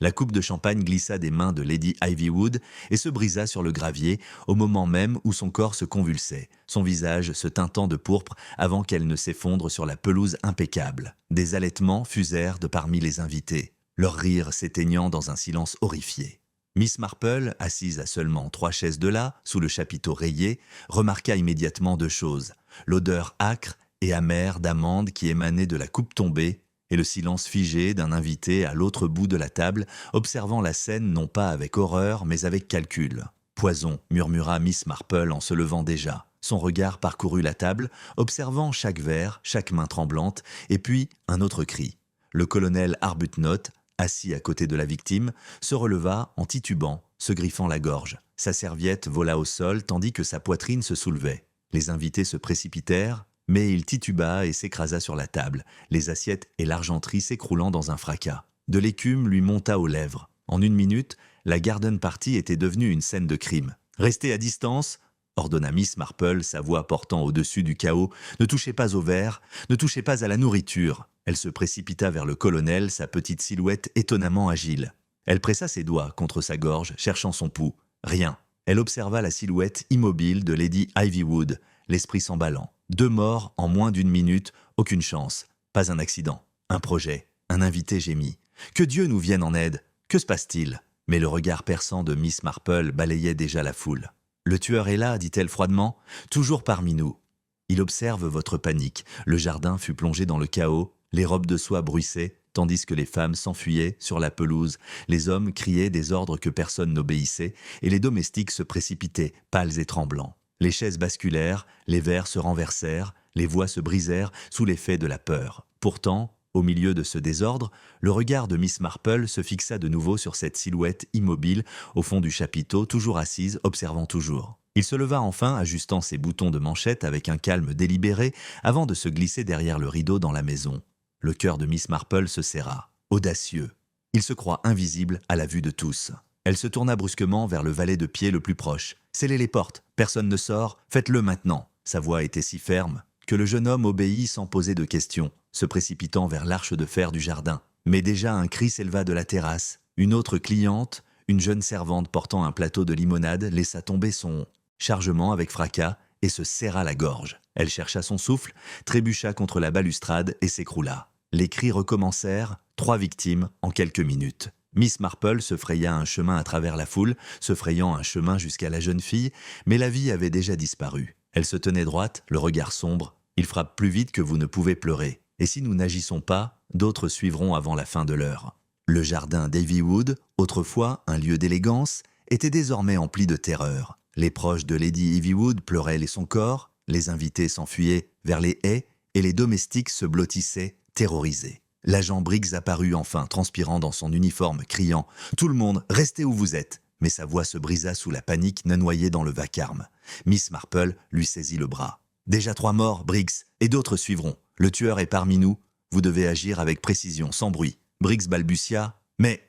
La coupe de champagne glissa des mains de Lady Ivywood et se brisa sur le gravier au moment même où son corps se convulsait, son visage se teintant de pourpre avant qu'elle ne s'effondre sur la pelouse impeccable. Des halètements fusèrent de parmi les invités, leur rire s'éteignant dans un silence horrifié. Miss Marple, assise à seulement 3 chaises de là, sous le chapiteau rayé, remarqua immédiatement 2 choses. L'odeur âcre et amère d'amande qui émanait de la coupe tombée et le silence figé d'un invité à l'autre bout de la table, observant la scène non pas avec horreur mais avec calcul. « Poison », murmura Miss Marple en se levant déjà. Son regard parcourut la table, observant chaque verre, chaque main tremblante, et puis un autre cri. Le colonel Arbuthnot, assis à côté de la victime, se releva en titubant, se griffant la gorge. Sa serviette vola au sol tandis que sa poitrine se soulevait. Les invités se précipitèrent, mais il tituba et s'écrasa sur la table, les assiettes et l'argenterie s'écroulant dans un fracas. De l'écume lui monta aux lèvres. En 1 minute, la garden party était devenue une scène de crime. « Restez à distance !» ordonna Miss Marple, sa voix portant au-dessus du chaos. « Ne touchez pas au verre, ne touchez pas à la nourriture !» Elle se précipita vers le colonel, sa petite silhouette étonnamment agile. Elle pressa ses doigts contre sa gorge, cherchant son pouls. Rien. Elle observa la silhouette immobile de Lady Ivywood, l'esprit s'emballant. 2 morts en moins d'1 minute, aucune chance. Pas un accident, un projet, un invité gémit. Que Dieu nous vienne en aide. Que se passe-t-il? Mais le regard perçant de Miss Marple balayait déjà la foule. Le tueur est là, dit-elle froidement, toujours parmi nous. Il observe votre panique. Le jardin fut plongé dans le chaos, les robes de soie bruissaient, tandis que les femmes s'enfuyaient sur la pelouse, les hommes criaient des ordres que personne n'obéissait, et les domestiques se précipitaient, pâles et tremblants. Les chaises basculèrent, les verres se renversèrent, les voix se brisèrent sous l'effet de la peur. Pourtant, au milieu de ce désordre, le regard de Miss Marple se fixa de nouveau sur cette silhouette immobile au fond du chapiteau, toujours assise, observant toujours. Il se leva enfin, ajustant ses boutons de manchette avec un calme délibéré, avant de se glisser derrière le rideau dans la maison. Le cœur de Miss Marple se serra. Audacieux. Il se croit invisible à la vue de tous. Elle se tourna brusquement vers le valet de pied le plus proche. « Scellez les portes, personne ne sort, faites-le maintenant !» Sa voix était si ferme que le jeune homme obéit sans poser de questions, se précipitant vers l'arche de fer du jardin. Mais déjà un cri s'éleva de la terrasse. Une autre cliente, une jeune servante portant un plateau de limonade, laissa tomber son chargement avec fracas et se serra la gorge. Elle chercha son souffle, trébucha contre la balustrade et s'écroula. Les cris recommencèrent, 3 victimes en quelques minutes. Miss Marple se fraya un chemin à travers la foule, se frayant un chemin jusqu'à la jeune fille, mais la vie avait déjà disparu. Elle se tenait droite, le regard sombre. « Il frappe plus vite que vous ne pouvez pleurer. Et si nous n'agissons pas, d'autres suivront avant la fin de l'heure. » Le jardin d'Ivywood, autrefois un lieu d'élégance, était désormais empli de terreur. Les proches de Lady Ivywood pleuraient les son corps, les invités s'enfuyaient vers les haies et les domestiques se blottissaient, terrorisés. L'agent Briggs apparut enfin, transpirant dans son uniforme, criant « Tout le monde, restez où vous êtes !» Mais sa voix se brisa sous la panique noyée dans le vacarme. Miss Marple lui saisit le bras. « Déjà 3 morts, Briggs, et d'autres suivront. Le tueur est parmi nous. Vous devez agir avec précision, sans bruit. » Briggs balbutia « Mais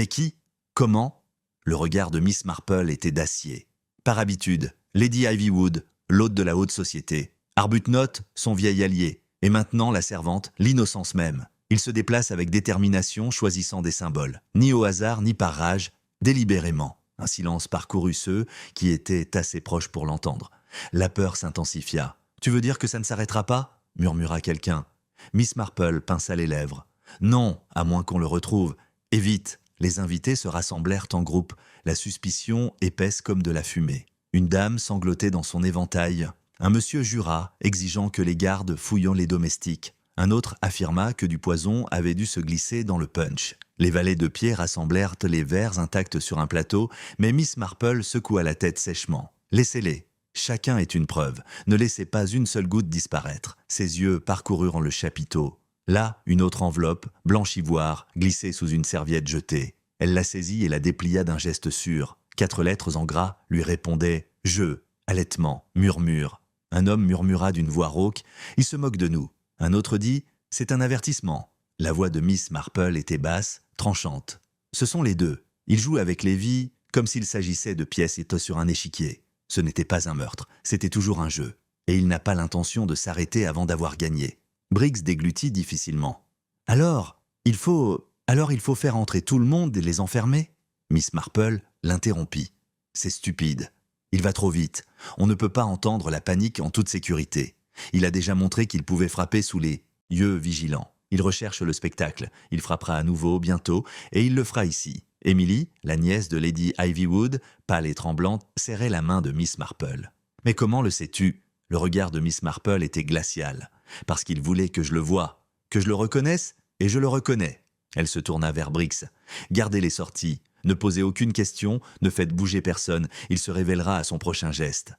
qui? Comment ?» Le regard de Miss Marple était d'acier. Par habitude, Lady Ivywood, l'hôte de la haute société. Arbuthnot, son vieil allié. Et maintenant la servante, l'innocence même. Il se déplace avec détermination, choisissant des symboles. Ni au hasard, ni par rage, délibérément. Un silence parcourut ceux qui étaient assez proches pour l'entendre. La peur s'intensifia. « Tu veux dire que ça ne s'arrêtera pas ?» murmura quelqu'un. Miss Marple pinça les lèvres. « Non, à moins qu'on le retrouve. Et vite !» Les invités se rassemblèrent en groupe, la suspicion épaisse comme de la fumée. Une dame sanglotait dans son éventail. Un monsieur jura, exigeant que les gardes fouillent les domestiques. Un autre affirma que du poison avait dû se glisser dans le punch. Les valets de pied rassemblèrent les verres intacts sur un plateau, mais Miss Marple secoua la tête sèchement. « Laissez-les. Chacun est une preuve. Ne laissez pas une seule goutte disparaître. » Ses yeux parcoururent le chapiteau. Là, une autre enveloppe, blanche ivoire, glissée sous une serviette jetée. Elle la saisit et la déplia d'un geste sûr. 4 lettres en gras lui répondaient « Je », allaitement, murmure. Un homme murmura d'une voix rauque « Il se moque de nous ». Un autre dit « C'est un avertissement ». La voix de Miss Marple était basse, tranchante. Ce sont les deux. Ils jouent avec les vies comme s'il s'agissait de pièces étoffe sur un échiquier. Ce n'était pas un meurtre, c'était toujours un jeu. Et il n'a pas l'intention de s'arrêter avant d'avoir gagné. Briggs déglutit difficilement. « Alors, il faut Alors il faut faire entrer tout le monde et les enfermer ?» Miss Marple l'interrompit. « C'est stupide. Il va trop vite. On ne peut pas entendre la panique en toute sécurité. Il a déjà montré qu'il pouvait frapper sous les yeux vigilants. Il recherche le spectacle. Il frappera à nouveau bientôt et il le fera ici. » Emily, la nièce de Lady Ivywood, pâle et tremblante, serrait la main de Miss Marple. « Mais comment le sais-tu » Le regard de Miss Marple était glacial. « Parce qu'il voulait que je le voie, que je le reconnaisse, et je le reconnais. » Elle se tourna vers Briggs. « Gardez les sorties. Ne posez aucune question, ne faites bouger personne. Il se révélera à son prochain geste. »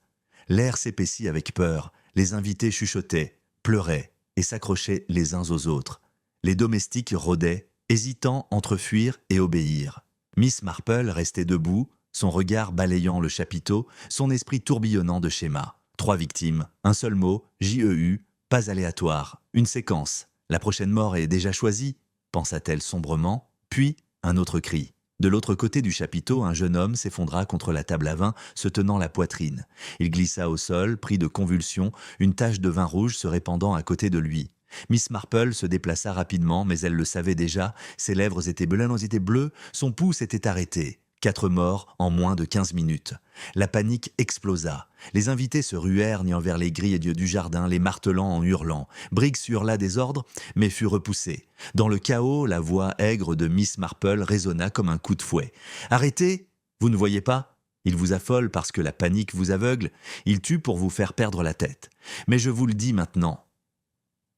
L'air s'épaissit avec peur. Les invités chuchotaient, pleuraient et s'accrochaient les uns aux autres. Les domestiques rôdaient, hésitant entre fuir et obéir. Miss Marple restait debout, son regard balayant le chapiteau, son esprit tourbillonnant de schémas. 3 victimes, un seul mot, JEU, pas aléatoire, une séquence. La prochaine mort est déjà choisie, pensa-t-elle sombrement, puis un autre cri. De l'autre côté du chapiteau, un jeune homme s'effondra contre la table à vin, se tenant la poitrine. Il glissa au sol, pris de convulsions, une tache de vin rouge se répandant à côté de lui. Miss Marple se déplaça rapidement, mais elle le savait déjà, ses lèvres étaient bleues, son pouce était arrêté. 4 morts en moins de 15 minutes. La panique explosa. Les invités se ruèrent envers les grilles du jardin, les martelant en hurlant. Briggs hurla des ordres, mais fut repoussé. Dans le chaos, la voix aigre de Miss Marple résonna comme un coup de fouet. « Arrêtez! Vous ne voyez pas? Il vous affole parce que la panique vous aveugle. Il tue pour vous faire perdre la tête. Mais je vous le dis maintenant. »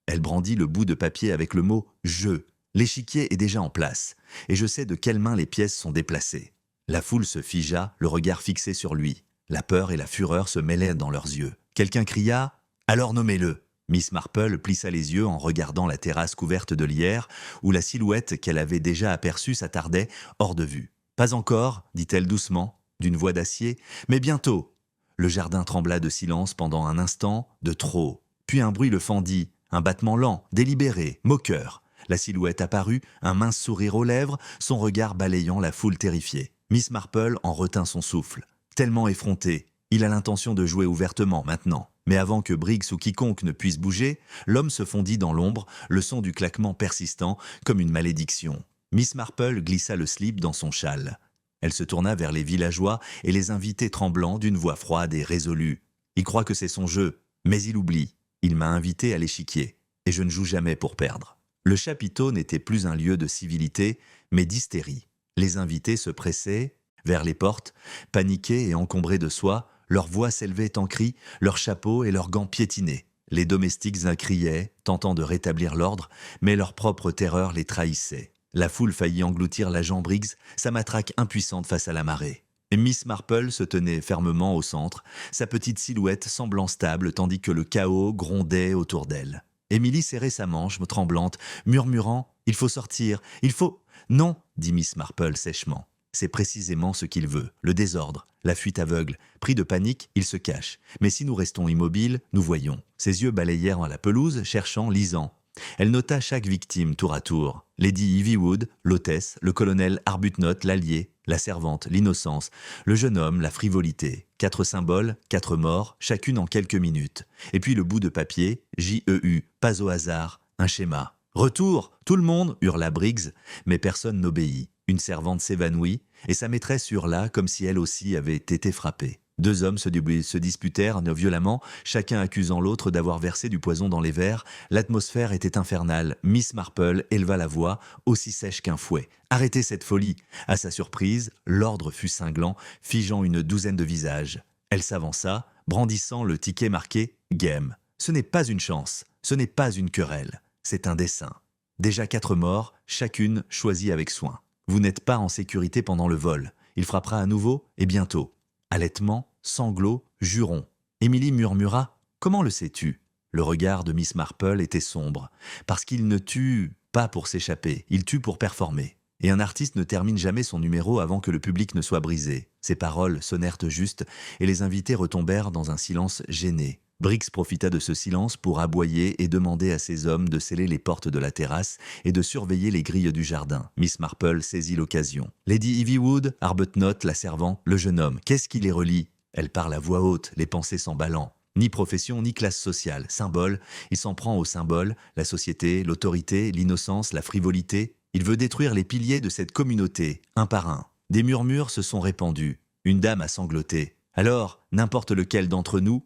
Elle brandit le bout de papier avec le mot « je ». L'échiquier est déjà en place, et je sais de quelles mains les pièces sont déplacées. La foule se figea, le regard fixé sur lui. La peur et la fureur se mêlaient dans leurs yeux. Quelqu'un cria « Alors nommez-le !» Miss Marple plissa les yeux en regardant la terrasse couverte de lierre, où la silhouette qu'elle avait déjà aperçue s'attardait hors de vue. « Pas encore, dit-elle doucement, d'une voix d'acier, mais bientôt. » Le jardin trembla de silence pendant un instant, de trop. Puis un bruit le fendit, un battement lent, délibéré, moqueur. La silhouette apparut, un mince sourire aux lèvres, son regard balayant la foule terrifiée. Miss Marple en retint son souffle. Tellement effronté, il a l'intention de jouer ouvertement maintenant. Mais avant que Briggs ou quiconque ne puisse bouger, l'homme se fondit dans l'ombre, le son du claquement persistant, comme une malédiction. Miss Marple glissa le slip dans son châle. Elle se tourna vers les villageois et les invités tremblants d'une voix froide et résolue. Il croit que c'est son jeu, mais il oublie. Il m'a invité à l'échiquier, et je ne joue jamais pour perdre. Le chapiteau n'était plus un lieu de civilité, mais d'hystérie. Les invités se pressaient vers les portes, paniqués et encombrés de soie, leurs voix s'élevaient en cris, leurs chapeaux et leurs gants piétinaient. Les domestiques criaient, tentant de rétablir l'ordre, mais leur propre terreur les trahissait. La foule faillit engloutir l'agent Briggs, sa matraque impuissante face à la marée. Et Miss Marple se tenait fermement au centre, sa petite silhouette semblant stable tandis que le chaos grondait autour d'elle. Emily serrait sa manche tremblante, murmurant « Il faut sortir, il faut… » « Non, dit Miss Marple sèchement. C'est précisément ce qu'il veut, le désordre, la fuite aveugle. Pris de panique, il se cache. Mais si nous restons immobiles, nous voyons. » Ses yeux balayèrent la pelouse, cherchant, lisant. Elle nota chaque victime tour à tour. Lady Ivywood, l'hôtesse, le colonel Arbuthnot, l'allié, la servante, l'innocence, le jeune homme, la frivolité. 4 symboles, 4 morts, chacune en quelques minutes. Et puis le bout de papier, JEU, pas au hasard, un schéma. « Retour, tout le monde !» hurla Briggs, mais personne n'obéit. Une servante s'évanouit, et sa maîtresse hurla comme si elle aussi avait été frappée. 2 hommes se disputèrent violemment, chacun accusant l'autre d'avoir versé du poison dans les verres. L'atmosphère était infernale. Miss Marple éleva la voix, aussi sèche qu'un fouet. « Arrêtez cette folie !» À sa surprise, l'ordre fut cinglant, figeant une douzaine de visages. Elle s'avança, brandissant le ticket marqué « Game ». Ce n'est pas une chance, ce n'est pas une querelle. C'est un dessein. Déjà 4 morts, chacune choisie avec soin. Vous n'êtes pas en sécurité pendant le vol. Il frappera à nouveau et bientôt. Halètements, sanglots, jurons. Emily murmura « Comment le sais-tu » Le regard de Miss Marple était sombre. Parce qu'il ne tue pas pour s'échapper, il tue pour performer. Et un artiste ne termine jamais son numéro avant que le public ne soit brisé. Ces paroles sonnèrent justes et les invités retombèrent dans un silence gêné. Briggs profita de ce silence pour aboyer et demander à ses hommes de sceller les portes de la terrasse et de surveiller les grilles du jardin. Miss Marple saisit l'occasion. Lady Ivywood, Arbuthnot, la servante, le jeune homme, qu'est-ce qui les relie ? Elle parle à voix haute, les pensées s'emballant. Ni profession, ni classe sociale. Symbole, il s'en prend aux symboles, la société, l'autorité, l'innocence, la frivolité. Il veut détruire les piliers de cette communauté, un par un. Des murmures se sont répandus. Une dame a sangloté. Alors, n'importe lequel d'entre nous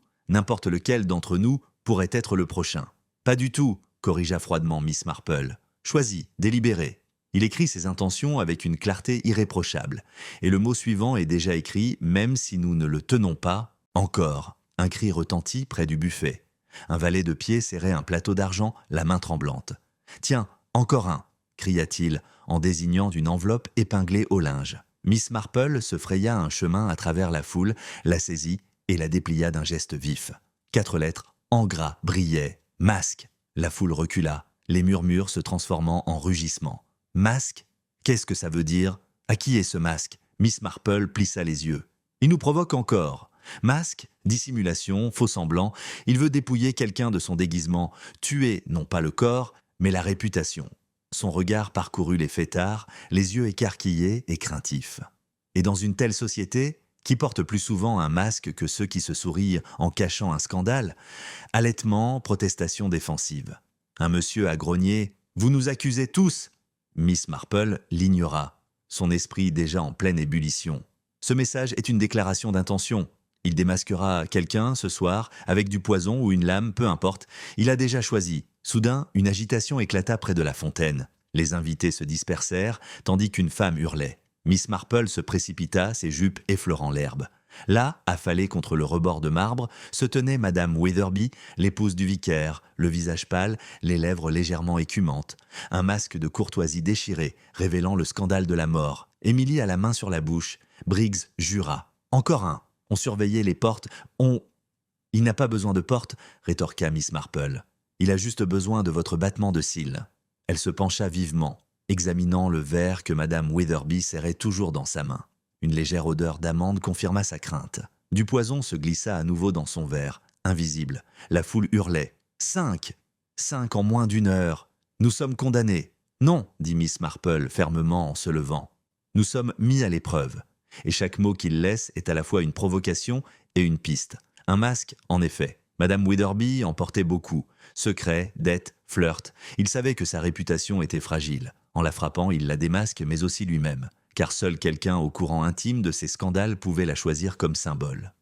pourrait être le prochain. Pas du tout, corrigea froidement Miss Marple. Choisis, délibéré. Il écrit ses intentions avec une clarté irréprochable. Et le mot suivant est déjà écrit, même si nous ne le tenons pas. Encore. Un cri retentit près du buffet. Un valet de pied serrait un plateau d'argent, la main tremblante. « Tiens, encore un !» cria-t-il, en désignant d'une enveloppe épinglée au linge. Miss Marple se fraya un chemin à travers la foule, la saisit et la déplia d'un geste vif. 4 lettres, en gras, brillaient. « Masque !» La foule recula, les murmures se transformant en rugissements. « Masque ? Qu'est-ce que ça veut dire ? À qui est ce masque ?» Miss Marple plissa les yeux. « Il nous provoque encore. Masque, dissimulation, faux semblant, il veut dépouiller quelqu'un de son déguisement, tuer non pas le corps, mais la réputation. » Son regard parcourut les fêtards, les yeux écarquillés et craintifs. Et dans une telle société, qui porte plus souvent un masque que ceux qui se sourient en cachant un scandale, halètement, protestation défensive. Un monsieur a grogné « Vous nous accusez tous !» Miss Marple l'ignora, son esprit déjà en pleine ébullition. Ce message est une déclaration d'intention. Il démasquera quelqu'un ce soir avec du poison ou une lame, peu importe. Il a déjà choisi. Soudain, une agitation éclata près de la fontaine. Les invités se dispersèrent, tandis qu'une femme hurlait. Miss Marple se précipita, ses jupes effleurant l'herbe. Là, affalée contre le rebord de marbre, se tenait Madame Witherby, l'épouse du vicaire, le visage pâle, les lèvres légèrement écumantes. Un masque de courtoisie déchiré, révélant le scandale de la mort. Émilie a la main sur la bouche. Briggs jura. « Encore un !» On surveillait les portes. Il n'a pas besoin de porte, rétorqua Miss Marple. Il a juste besoin de votre battement de cils. Elle se pencha vivement, examinant le verre que Madame Witherby serrait toujours dans sa main. Une légère odeur d'amande confirma sa crainte. Du poison se glissa à nouveau dans son verre, invisible. La foule hurlait. « 5 ! 5 en moins d'1 heure. Nous sommes condamnés. »« Non, » dit Miss Marple fermement en se levant. « Nous sommes mis à l'épreuve. » Et chaque mot qu'il laisse est à la fois une provocation et une piste. Un masque, en effet. Madame Witherby en portait beaucoup. Secrets, dettes, flirts. Il savait que sa réputation était fragile. En la frappant, il la démasque, mais aussi lui-même. Car seul quelqu'un au courant intime de ses scandales pouvait la choisir comme symbole.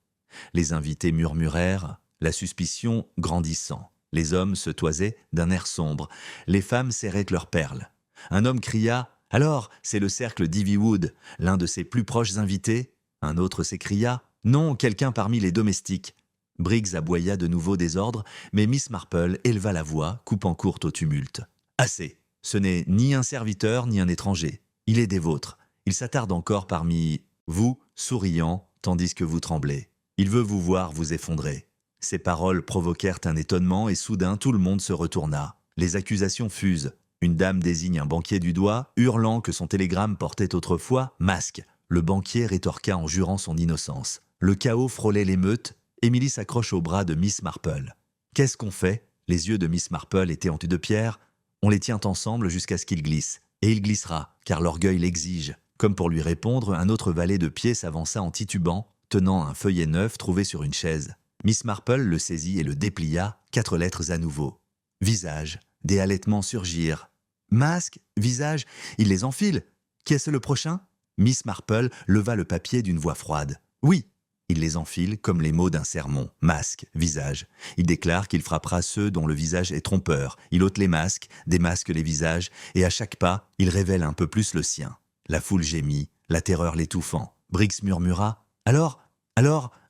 Les invités murmurèrent, la suspicion grandissant. Les hommes se toisaient d'un air sombre. Les femmes serraient leurs perles. Un homme cria « Alors, c'est le cercle d'Ivywood, l'un de ses plus proches invités ?» Un autre s'écria « Non, quelqu'un parmi les domestiques. » Briggs aboya de nouveau des ordres, mais Miss Marple éleva la voix, coupant courte au tumulte. « Assez. Ce n'est ni un serviteur ni un étranger. Il est des vôtres. Il s'attarde encore parmi vous, souriant, tandis que vous tremblez. Il veut vous voir vous effondrer. » Ces paroles provoquèrent un étonnement et soudain tout le monde se retourna. Les accusations fusent. Une dame désigne un banquier du doigt, hurlant que son télégramme portait autrefois « masque ». Le banquier rétorqua en jurant son innocence. Le chaos frôlait l'émeute. Émilie s'accroche au bras de Miss Marple. « Qu'est-ce qu'on fait ?» Les yeux de Miss Marple étaient en de pierre. « On les tient ensemble jusqu'à ce qu'il glisse. Et il glissera, car l'orgueil l'exige. » Comme pour lui répondre, un autre valet de pied s'avança en titubant, tenant un feuillet neuf trouvé sur une chaise. Miss Marple le saisit et le déplia, 4 lettres à nouveau. Visage. Des halètements surgirent. Masque, visage, il les enfile. Qu'est-ce le prochain ? Miss Marple leva le papier d'une voix froide. Oui, il les enfile comme les mots d'un sermon. Masque, visage. Il déclare qu'il frappera ceux dont le visage est trompeur. Il ôte les masques, démasque les visages, et à chaque pas, il révèle un peu plus le sien. La foule gémit, la terreur l'étouffant. Briggs murmura « Alors,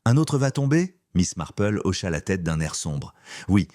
un autre va tomber ?» Miss Marple hocha la tête d'un air sombre. « Oui,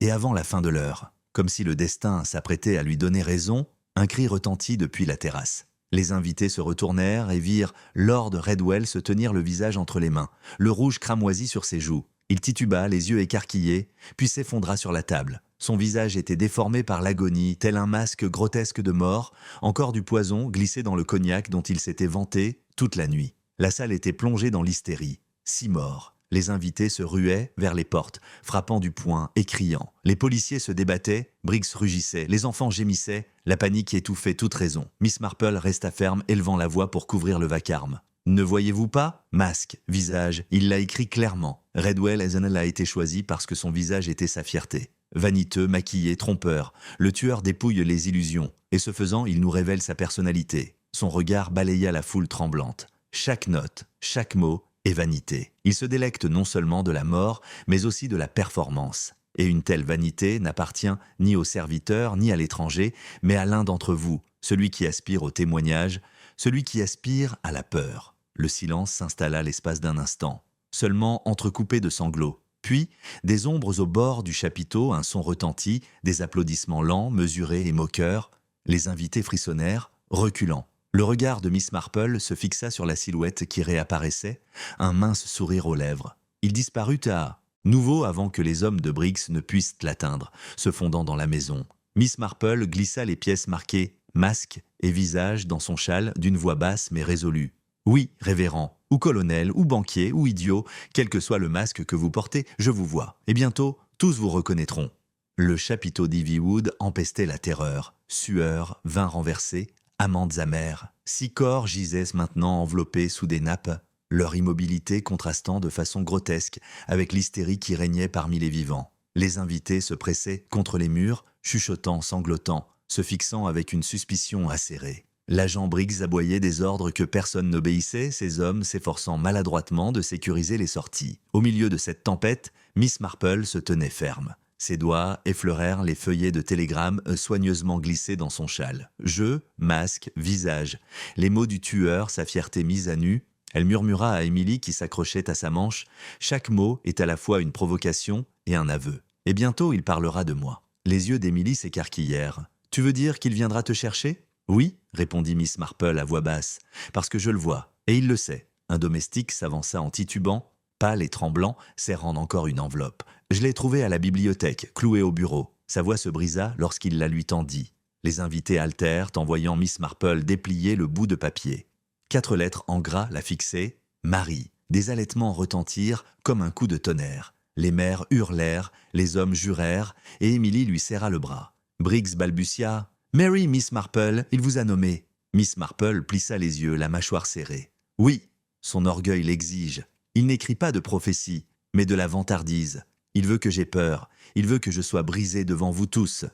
et avant la fin de l'heure. » Comme si le destin s'apprêtait à lui donner raison, un cri retentit depuis la terrasse. Les invités se retournèrent et virent Lord Redwell se tenir le visage entre les mains, le rouge cramoisi sur ses joues. Il tituba, les yeux écarquillés, puis s'effondra sur la table. Son visage était déformé par l'agonie, tel un masque grotesque de mort, encore du poison glissé dans le cognac dont il s'était vanté toute la nuit. La salle était plongée dans l'hystérie. 6 morts. Les invités se ruaient vers les portes, frappant du poing et criant. Les policiers se débattaient, Briggs rugissait, les enfants gémissaient, la panique étouffait toute raison. Miss Marple resta ferme, élevant la voix pour couvrir le vacarme. « Ne voyez-vous pas ? Masque, visage, il l'a écrit clairement. Redwell Ezenel a été choisi parce que son visage était sa fierté. Vaniteux, maquillé, trompeur, le tueur dépouille les illusions. et ce faisant, il nous révèle sa personnalité. Son regard balaya la foule tremblante. Chaque note, chaque mot est vanité. Il se délecte non seulement de la mort, mais aussi de la performance. Et une telle vanité n'appartient ni aux serviteurs, ni à l'étranger, mais à l'un d'entre vous, celui qui aspire au témoignage, celui qui aspire à la peur. Le silence s'installa l'espace d'un instant, seulement entrecoupé de sanglots. Puis, des ombres au bord du chapiteau, un son retentit, des applaudissements lents, mesurés et moqueurs. Les invités frissonnèrent, reculant. Le regard de Miss Marple se fixa sur la silhouette qui réapparaissait, un mince sourire aux lèvres. Il disparut à nouveau avant que les hommes de Briggs ne puissent l'atteindre, se fondant dans la maison. Miss Marple glissa les pièces marquées « masque » et « visage » dans son châle d'une voix basse mais résolue. « Oui, révérend, ou colonel, ou banquier, ou idiot, quel que soit le masque que vous portez, je vous vois, et bientôt, tous vous reconnaîtront. » Le chapiteau d'Ivywood empestait la terreur. Sueur, vin renversé, amandes amères. 6 corps gisaient maintenant enveloppés sous des nappes, leur immobilité contrastant de façon grotesque avec l'hystérie qui régnait parmi les vivants. Les invités se pressaient contre les murs, chuchotant, sanglotant, se fixant avec une suspicion acérée. L'agent Briggs aboyait des ordres que personne n'obéissait, ses hommes s'efforçant maladroitement de sécuriser les sorties. Au milieu de cette tempête, Miss Marple se tenait ferme. Ses doigts effleurèrent les feuillets de télégrammes soigneusement glissés dans son châle. Jeu, masque, visage. Les mots du tueur, sa fierté mise à nu. Elle murmura à Émilie qui s'accrochait à sa manche. Chaque mot est à la fois une provocation et un aveu. Et bientôt il parlera de moi. Les yeux d'Émilie s'écarquillèrent. Tu veux dire qu'il viendra te chercher ? Oui, répondit Miss Marple à voix basse, parce que je le vois, et il le sait. Un domestique s'avança en titubant, pâle et tremblant, serrant encore une enveloppe. Je l'ai trouvé à la bibliothèque, cloué au bureau. Sa voix se brisa lorsqu'il la lui tendit. Les invités haltèrent en voyant Miss Marple déplier le bout de papier. 4 lettres en gras la fixaient. Marie. Des halètements retentirent comme un coup de tonnerre. Les mères hurlèrent, les hommes jurèrent, et Émilie lui serra le bras. Briggs balbutia. « Mary, Miss Marple, il vous a nommé. » Miss Marple plissa les yeux, la mâchoire serrée. « Oui, son orgueil l'exige. Il n'écrit pas de prophétie, mais de la vantardise. Il veut que j'aie peur, il veut que je sois brisé devant vous tous.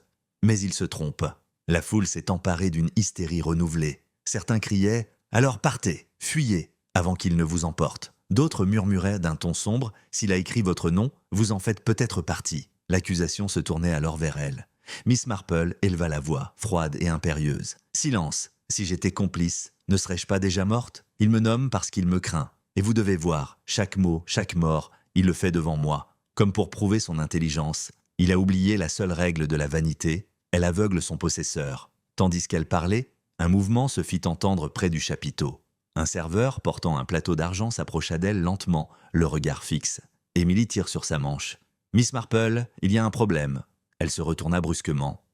Mais il se trompe. » La foule s'est emparée d'une hystérie renouvelée. Certains criaient « Alors partez, fuyez, avant qu'il ne vous emporte. » D'autres murmuraient d'un ton sombre « S'il a écrit votre nom, vous en faites peut-être partie. » L'accusation se tournait alors vers elle. Miss Marple éleva la voix, froide et impérieuse. « Silence, si j'étais complice, ne serais-je pas déjà morte ? Il me nomme parce qu'il me craint. Et vous devez voir, chaque mot, chaque mort, il le fait devant moi. Comme pour prouver son intelligence. Il a oublié la seule règle de la vanité, elle aveugle son possesseur. » Tandis qu'elle parlait, un mouvement se fit entendre près du chapiteau. Un serveur, portant un plateau d'argent, s'approcha d'elle lentement, le regard fixe. Émilie tire sur sa manche. « Miss Marple, il y a un problème. » Elle se retourna brusquement.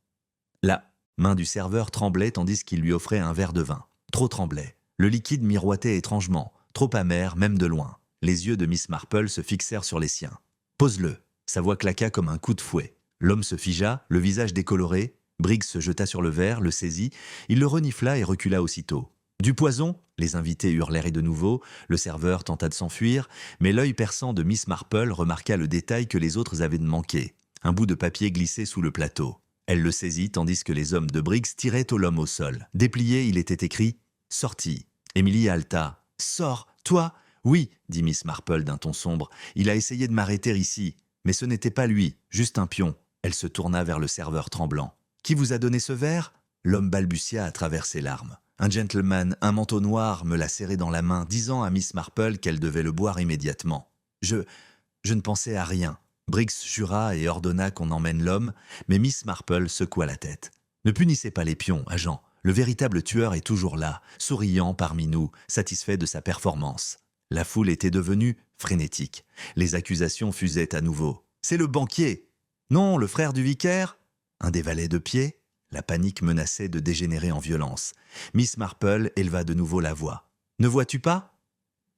La main du serveur tremblait tandis qu'il lui offrait un verre de vin. Trop tremblait. Le liquide miroitait étrangement, trop amer même de loin. Les yeux de Miss Marple se fixèrent sur les siens. « Pose-le !» Sa voix claqua comme un coup de fouet. L'homme se figea, le visage décoloré. Briggs se jeta sur le verre, le saisit. Il le renifla et recula aussitôt. « Du poison !» Les invités hurlèrent de nouveau. Le serveur tenta de s'enfuir, mais l'œil perçant de Miss Marple remarqua le détail que les autres avaient manqué. Un bout de papier glissait sous le plateau. Elle le saisit tandis que les hommes de Briggs tiraient l'homme au sol. Déplié, il était écrit « Sorti ». Émilie haleta. « Sors, toi !»« Oui », dit Miss Marple d'un ton sombre. « Il a essayé de m'arrêter ici. Mais ce n'était pas lui, juste un pion. » Elle se tourna vers le serveur tremblant. « Qui vous a donné ce verre ?» L'homme balbutia à travers ses larmes. « Un gentleman, un manteau noir, me l'a serré dans la main, disant à Miss Marple qu'elle devait le boire immédiatement. Je ne pensais à rien. » Briggs jura et ordonna qu'on emmène l'homme, mais Miss Marple secoua la tête. « Ne punissez pas les pions, agent. Le véritable tueur est toujours là, souriant parmi nous, satisfait de sa performance. » La foule était devenue frénétique. Les accusations fusaient à nouveau. « C'est le banquier !»« Non, le frère du vicaire ?» Un des valets de pied. La panique menaçait de dégénérer en violence. Miss Marple éleva de nouveau la voix. « Ne vois-tu pas ?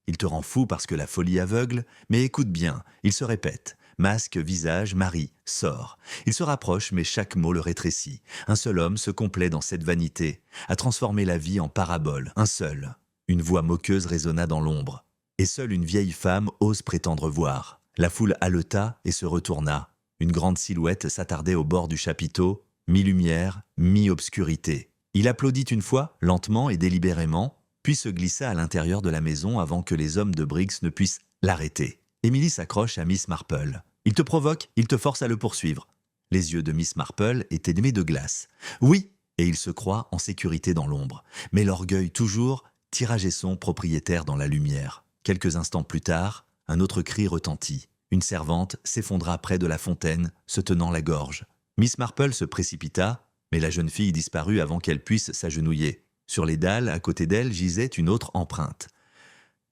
Il te rend fou parce que la folie aveugle, mais écoute bien, il se répète. Masque, visage, Marie, sort. Il se rapproche, mais chaque mot le rétrécit. Un seul homme se complaît dans cette vanité, à transformer la vie en parabole, un seul. Une voix moqueuse résonna dans l'ombre. Et seule une vieille femme ose prétendre voir. La foule haleta et se retourna. Une grande silhouette s'attardait au bord du chapiteau, mi-lumière, mi-obscurité. Il applaudit une fois, lentement et délibérément, puis se glissa à l'intérieur de la maison avant que les hommes de Briggs ne puissent l'arrêter. Emily s'accroche à Miss Marple. Il te provoque, il te force à le poursuivre. Les yeux de Miss Marple étaient émets de glace. Oui, et il se croit en sécurité dans l'ombre. Mais l'orgueil toujours tirageait son propriétaire dans la lumière. Quelques instants plus tard, un autre cri retentit. Une servante s'effondra près de la fontaine, se tenant la gorge. Miss Marple se précipita, mais la jeune fille disparut avant qu'elle puisse s'agenouiller. Sur les dalles, à côté d'elle, gisait une autre empreinte.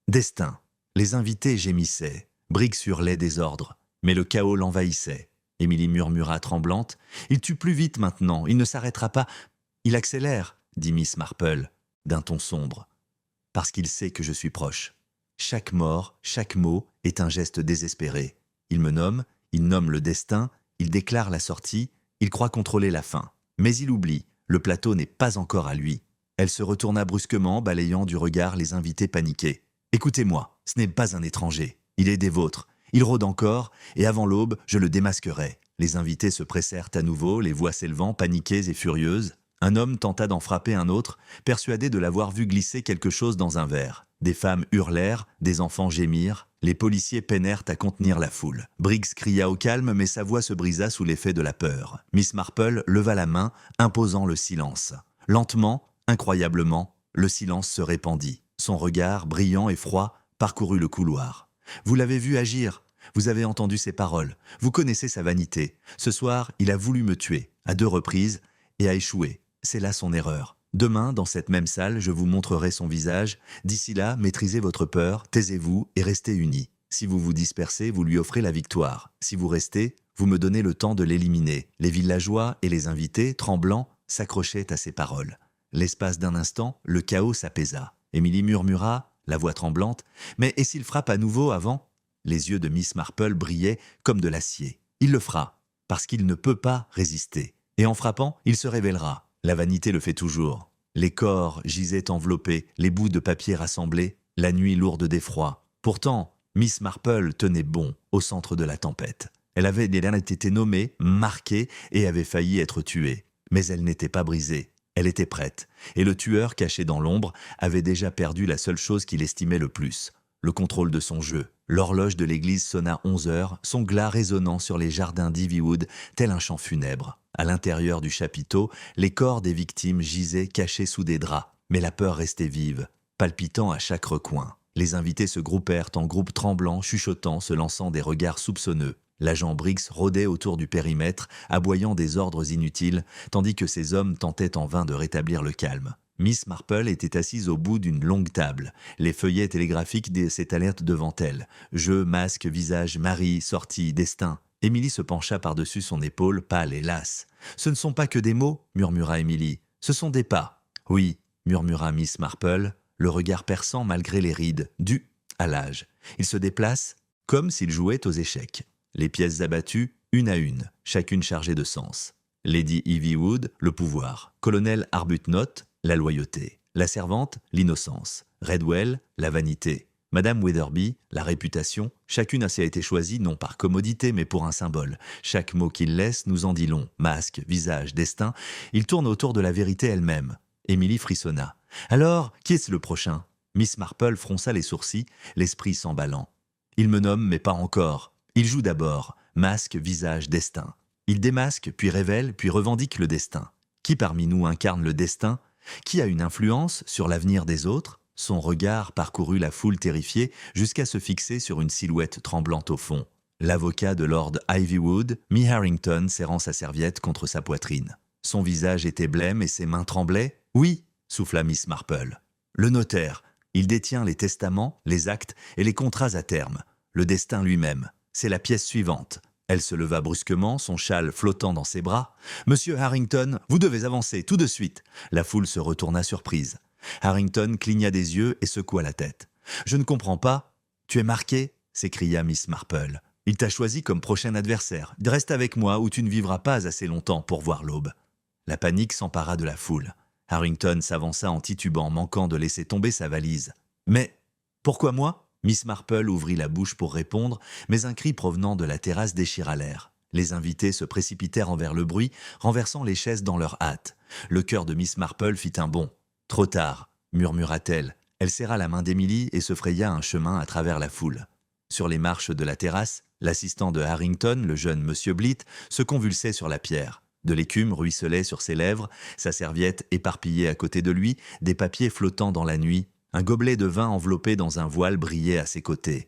Destin. Les invités gémissaient. Briggs hurlait des ordres. Mais le chaos l'envahissait. Émilie murmura tremblante. « Il tue plus vite maintenant, il ne s'arrêtera pas. »« Il accélère, » dit Miss Marple, d'un ton sombre. « Parce qu'il sait que je suis proche. Chaque mort, chaque mot est un geste désespéré. Il me nomme, il nomme le destin, il déclare la sortie, il croit contrôler la fin. Mais il oublie, le plateau n'est pas encore à lui. » Elle se retourna brusquement, balayant du regard les invités paniqués. « Écoutez-moi, ce n'est pas un étranger. Il est des vôtres. Il rôde encore, et avant l'aube, je le démasquerai. » Les invités se pressèrent à nouveau, les voix s'élevant, paniquées et furieuses. Un homme tenta d'en frapper un autre, persuadé de l'avoir vu glisser quelque chose dans un verre. Des femmes hurlèrent, des enfants gémirent, les policiers peinèrent à contenir la foule. Briggs cria au calme, mais sa voix se brisa sous l'effet de la peur. Miss Marple leva la main, imposant le silence. Lentement, incroyablement, le silence se répandit. Son regard, brillant et froid, parcourut le couloir. « Vous l'avez vu agir. Vous avez entendu ses paroles. Vous connaissez sa vanité. Ce soir, il a voulu me tuer, à 2 reprises, et a échoué. C'est là son erreur. Demain, dans cette même salle, je vous montrerai son visage. D'ici là, maîtrisez votre peur, taisez-vous et restez unis. Si vous vous dispersez, vous lui offrez la victoire. Si vous restez, vous me donnez le temps de l'éliminer. » Les villageois et les invités, tremblants, s'accrochaient à ses paroles. L'espace d'un instant, le chaos s'apaisa. Émilie murmura, la voix tremblante, « Mais et s'il frappe à nouveau avant ?» Les yeux de Miss Marple brillaient comme de l'acier. Il le fera, parce qu'il ne peut pas résister. Et en frappant, il se révélera. La vanité le fait toujours. Les corps gisaient enveloppés, les bouts de papier rassemblés, la nuit lourde d'effroi. Pourtant, Miss Marple tenait bon au centre de la tempête. Elle avait été nommée, marquée et avait failli être tuée. Mais elle n'était pas brisée. Elle était prête. Et le tueur, caché dans l'ombre, avait déjà perdu la seule chose qu'il estimait le plus, le contrôle de son jeu. L'horloge de l'église sonna 11 heures, son glas résonnant sur les jardins d'Ivywood, tel un chant funèbre. À l'intérieur du chapiteau, les corps des victimes gisaient cachés sous des draps. Mais la peur restait vive, palpitant à chaque recoin. Les invités se groupèrent en groupes tremblants, chuchotant, se lançant des regards soupçonneux. L'agent Briggs rôdait autour du périmètre, aboyant des ordres inutiles, tandis que ses hommes tentaient en vain de rétablir le calme. Miss Marple était assise au bout d'une longue table. Les feuillets télégraphiques s'étalèrent devant elle. Jeu, masque, visage, mari, sortie, destin. Émilie se pencha par-dessus son épaule, pâle et lasse. « Ce ne sont pas que des mots, » murmura Émilie. « Ce sont des pas. »« Oui, » murmura Miss Marple, le regard perçant malgré les rides, dû à l'âge. Il se déplace comme s'il jouait aux échecs. Les pièces abattues, une à une, chacune chargée de sens. Lady Ivywood, le pouvoir. Colonel Arbuthnot, la loyauté. La servante, l'innocence. Redwell, la vanité. Madame Wetherby, la réputation. Chacune a été choisie non par commodité mais pour un symbole. Chaque mot qu'il laisse nous en dit long. Masque, visage, destin. Il tourne autour de la vérité elle-même. Émilie frissonna. « Alors, qui est-ce le prochain ?» Miss Marple fronça les sourcils, l'esprit s'emballant. « Il me nomme mais pas encore. Il joue d'abord. Masque, visage, destin. Il démasque, puis révèle, puis revendique le destin. Qui parmi nous incarne le destin ? Qui a une influence sur l'avenir des autres ? » Son regard parcourut la foule terrifiée jusqu'à se fixer sur une silhouette tremblante au fond. L'avocat de Lord Ivywood mit Harrington serrant sa serviette contre sa poitrine. Son visage était blême et ses mains tremblaient. « Oui !» souffla Miss Marple. « Le notaire. Il détient les testaments, les actes et les contrats à terme. Le destin lui-même. C'est la pièce suivante. » Elle se leva brusquement, son châle flottant dans ses bras. « Monsieur Harrington, vous devez avancer, tout de suite !» La foule se retourna surprise. Harrington cligna des yeux et secoua la tête. « Je ne comprends pas. »« Tu es marqué ?» s'écria Miss Marple. « Il t'a choisi comme prochain adversaire. Reste avec moi ou tu ne vivras pas assez longtemps pour voir l'aube. » La panique s'empara de la foule. Harrington s'avança en titubant, manquant de laisser tomber sa valise. « Mais pourquoi moi ?» Miss Marple ouvrit la bouche pour répondre, mais un cri provenant de la terrasse déchira l'air. Les invités se précipitèrent envers le bruit, renversant les chaises dans leur hâte. Le cœur de Miss Marple fit un bond. « Trop tard !» murmura-t-elle. Elle serra la main d'Emily et se fraya un chemin à travers la foule. Sur les marches de la terrasse, l'assistant de Harrington, le jeune Monsieur Blitt, se convulsait sur la pierre. De l'écume ruisselait sur ses lèvres, sa serviette éparpillée à côté de lui, des papiers flottant dans la nuit, un gobelet de vin enveloppé dans un voile brillait à ses côtés.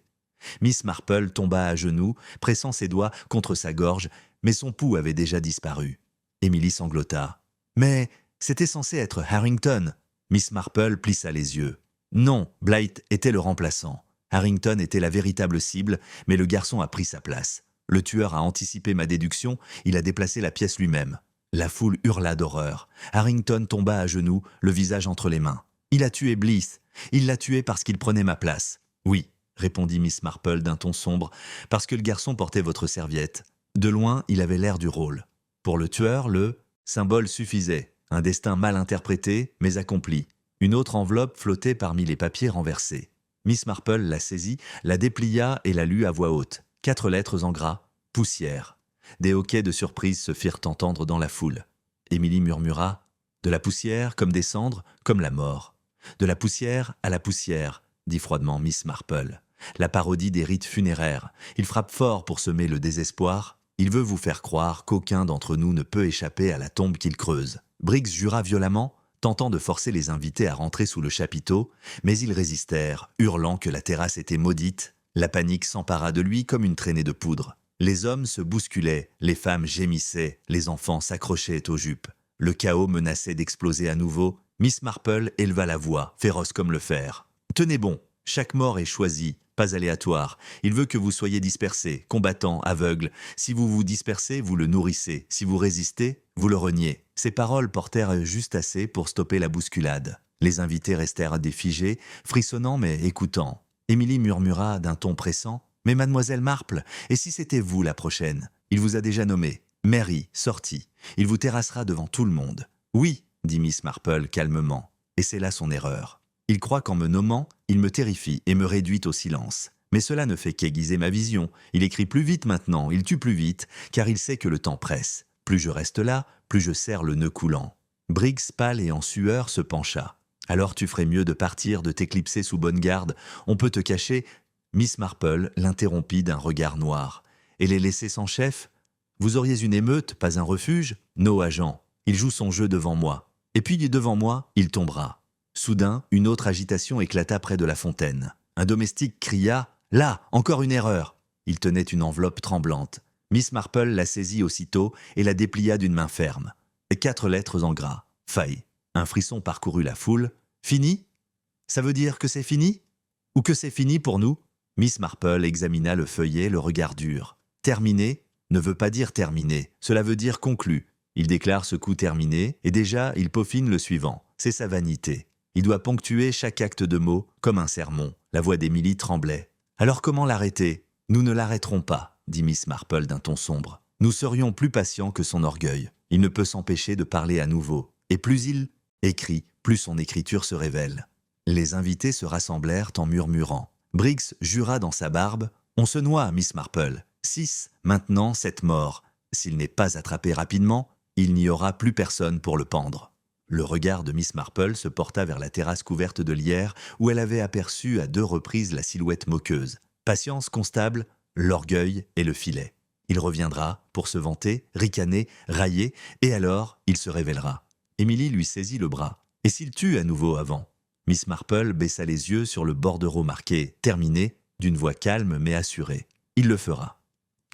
Miss Marple tomba à genoux, pressant ses doigts contre sa gorge, mais son pouls avait déjà disparu. Emily sanglota. « Mais c'était censé être Harrington !» Miss Marple plissa les yeux. Non, Blight était le remplaçant. Harrington était la véritable cible, mais le garçon a pris sa place. Le tueur a anticipé ma déduction, il a déplacé la pièce lui-même. La foule hurla d'horreur. Harrington tomba à genoux, le visage entre les mains. Il a tué Bliss. Il l'a tué parce qu'il prenait ma place. Oui, répondit Miss Marple d'un ton sombre, parce que le garçon portait votre serviette. De loin, il avait l'air du rôle. Pour le tueur, le symbole suffisait. Un destin mal interprété, mais accompli. Une autre enveloppe flottait parmi les papiers renversés. Miss Marple la saisit, la déplia et la lut à voix haute. 4 lettres en gras. Poussière. Des hoquets de surprise se firent entendre dans la foule. Émilie murmura « De la poussière comme des cendres, comme la mort. De la poussière à la poussière », dit froidement Miss Marple. La parodie des rites funéraires. Il frappe fort pour semer le désespoir. Il veut vous faire croire qu'aucun d'entre nous ne peut échapper à la tombe qu'il creuse. Briggs jura violemment, tentant de forcer les invités à rentrer sous le chapiteau, mais ils résistèrent, hurlant que la terrasse était maudite. La panique s'empara de lui comme une traînée de poudre. Les hommes se bousculaient, les femmes gémissaient, les enfants s'accrochaient aux jupes. Le chaos menaçait d'exploser à nouveau. Miss Marple éleva la voix, féroce comme le fer. « Tenez bon, chaque mort est choisie, pas aléatoire. Il veut que vous soyez dispersés, combattants, aveugles. Si vous vous dispersez, vous le nourrissez. Si vous résistez, vous le reniez. » Ces paroles portèrent juste assez pour stopper la bousculade. Les invités restèrent des figés, frissonnants mais écoutants. Émilie murmura d'un ton pressant « Mais mademoiselle Marple, et si c'était vous la prochaine? Il vous a déjà nommé. Mary, sortie. Il vous terrassera devant tout le monde. »« Oui, » dit Miss Marple calmement. Et c'est là son erreur. Il croit qu'en me nommant, il me terrifie et me réduit au silence. Mais cela ne fait qu'aiguiser ma vision. Il écrit plus vite maintenant, il tue plus vite, car il sait que le temps presse. Plus je reste là, plus je serre le nœud coulant. Briggs, pâle et en sueur, se pencha. « Alors tu ferais mieux de partir, de t'éclipser sous bonne garde. On peut te cacher. » Miss Marple l'interrompit d'un regard noir. « Et les laisser sans chef? Vous auriez une émeute, pas un refuge? No, agent. Il joue son jeu devant moi. Et puis devant moi, il tombera. » Soudain, une autre agitation éclata près de la fontaine. Un domestique cria « Là, encore une erreur !» Il tenait une enveloppe tremblante. Miss Marple la saisit aussitôt et la déplia d'une main ferme. 4 lettres en gras. Faille. Un frisson parcourut la foule. « Fini? Ça veut dire que c'est fini? Ou que c'est fini pour nous ?» Miss Marple examina le feuillet, le regard dur. « Terminé ne veut pas dire terminé, cela veut dire conclu. Il déclare ce coup terminé et déjà il peaufine le suivant. C'est sa vanité. Il doit ponctuer chaque acte de mots comme un sermon. » La voix d'Émilie tremblait. « Alors comment l'arrêter? Nous ne l'arrêterons pas, » dit Miss Marple d'un ton sombre. « Nous serions plus patients que son orgueil. Il ne peut s'empêcher de parler à nouveau. Et plus il écrit, plus son écriture se révèle. » Les invités se rassemblèrent en murmurant. Briggs jura dans sa barbe « On se noie, Miss Marple. 6, maintenant 7 morts. S'il n'est pas attrapé rapidement, il n'y aura plus personne pour le pendre. » Le regard de Miss Marple se porta vers la terrasse couverte de lierre où elle avait aperçu à 2 reprises la silhouette moqueuse. Patience, constable, l'orgueil et le filet. Il reviendra pour se vanter, ricaner, railler, et alors il se révélera. Émilie lui saisit le bras. Et s'il tue à nouveau avant? Miss Marple baissa les yeux sur le bordereau marqué « Terminé » d'une voix calme mais assurée. Il le fera.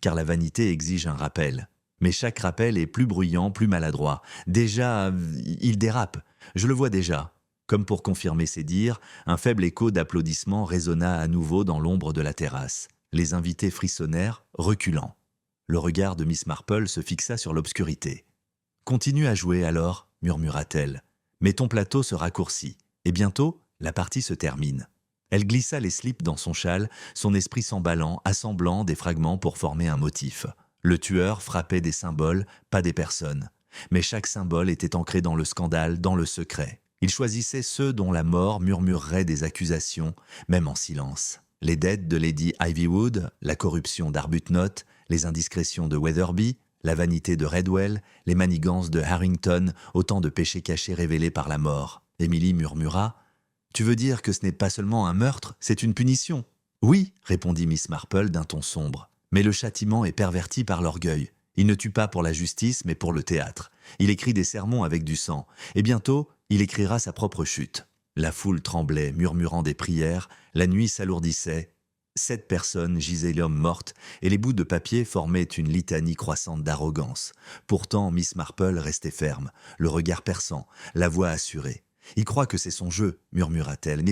Car la vanité exige un rappel. Mais chaque rappel est plus bruyant, plus maladroit. Déjà, il dérape. Je le vois déjà. Comme pour confirmer ses dires, un faible écho d'applaudissements résonna à nouveau dans l'ombre de la terrasse. Les invités frissonnèrent, reculant. Le regard de Miss Marple se fixa sur l'obscurité. « Continue à jouer alors, » murmura-t-elle. « Mais ton plateau se raccourcit. Et bientôt, la partie se termine. » Elle glissa les slips dans son châle, son esprit s'emballant, assemblant des fragments pour former un motif. Le tueur frappait des symboles, pas des personnes. Mais chaque symbole était ancré dans le scandale, dans le secret. Il choisissait ceux dont la mort murmurerait des accusations, même en silence. Les dettes de Lady Ivywood, la corruption d'Arbuthnot, Les indiscrétions de Weatherby, la vanité de Redwell, les manigances de Harrington, autant de péchés cachés révélés par la mort. Emily murmura « Tu veux dire que ce n'est pas seulement un meurtre, c'est une punition ?» « Oui, répondit Miss Marple d'un ton sombre. Mais le châtiment est perverti par l'orgueil. Il ne tue pas pour la justice, mais pour le théâtre. Il écrit des sermons avec du sang. Et bientôt, il écrira sa propre chute. » La foule tremblait, murmurant des prières. La nuit s'alourdissait. 7 personnes gisaient l'homme morte, et les bouts de papier formaient une litanie croissante d'arrogance. Pourtant, Miss Marple restait ferme, le regard perçant, la voix assurée. « Il croit que c'est son jeu, murmura-t-elle.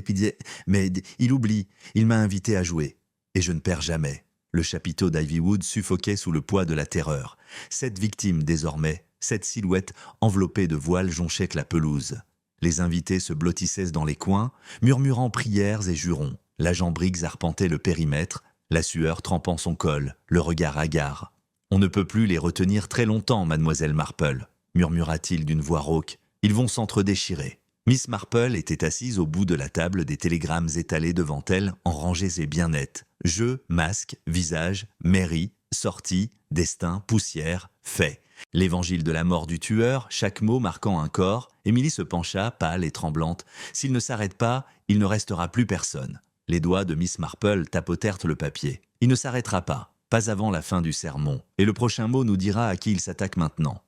Mais il oublie, il m'a invité à jouer. Et je ne perds jamais. » Le chapiteau d'Ivywood suffoquait sous le poids de la terreur. 7 victimes désormais, 7 silhouettes enveloppées de voiles jonchaient la pelouse. Les invités se blottissaient dans les coins, murmurant prières et jurons. L'agent Briggs arpentait le périmètre, la sueur trempant son col, le regard hagard. « On ne peut plus les retenir très longtemps, mademoiselle Marple, » murmura-t-il d'une voix rauque. « Ils vont s'entre-déchirer. » Miss Marple était assise au bout de la table, des télégrammes étalés devant elle en rangées et bien nettes. Jeux, masques, visages, mairie, sortie, destin, poussière, fait. L'évangile de la mort du tueur, chaque mot marquant un corps. Émilie se pencha, pâle et tremblante. S'il ne s'arrête pas, il ne restera plus personne. Les doigts de Miss Marple tapotèrent le papier. Il ne s'arrêtera pas avant la fin du sermon. Et le prochain mot nous dira à qui il s'attaque maintenant.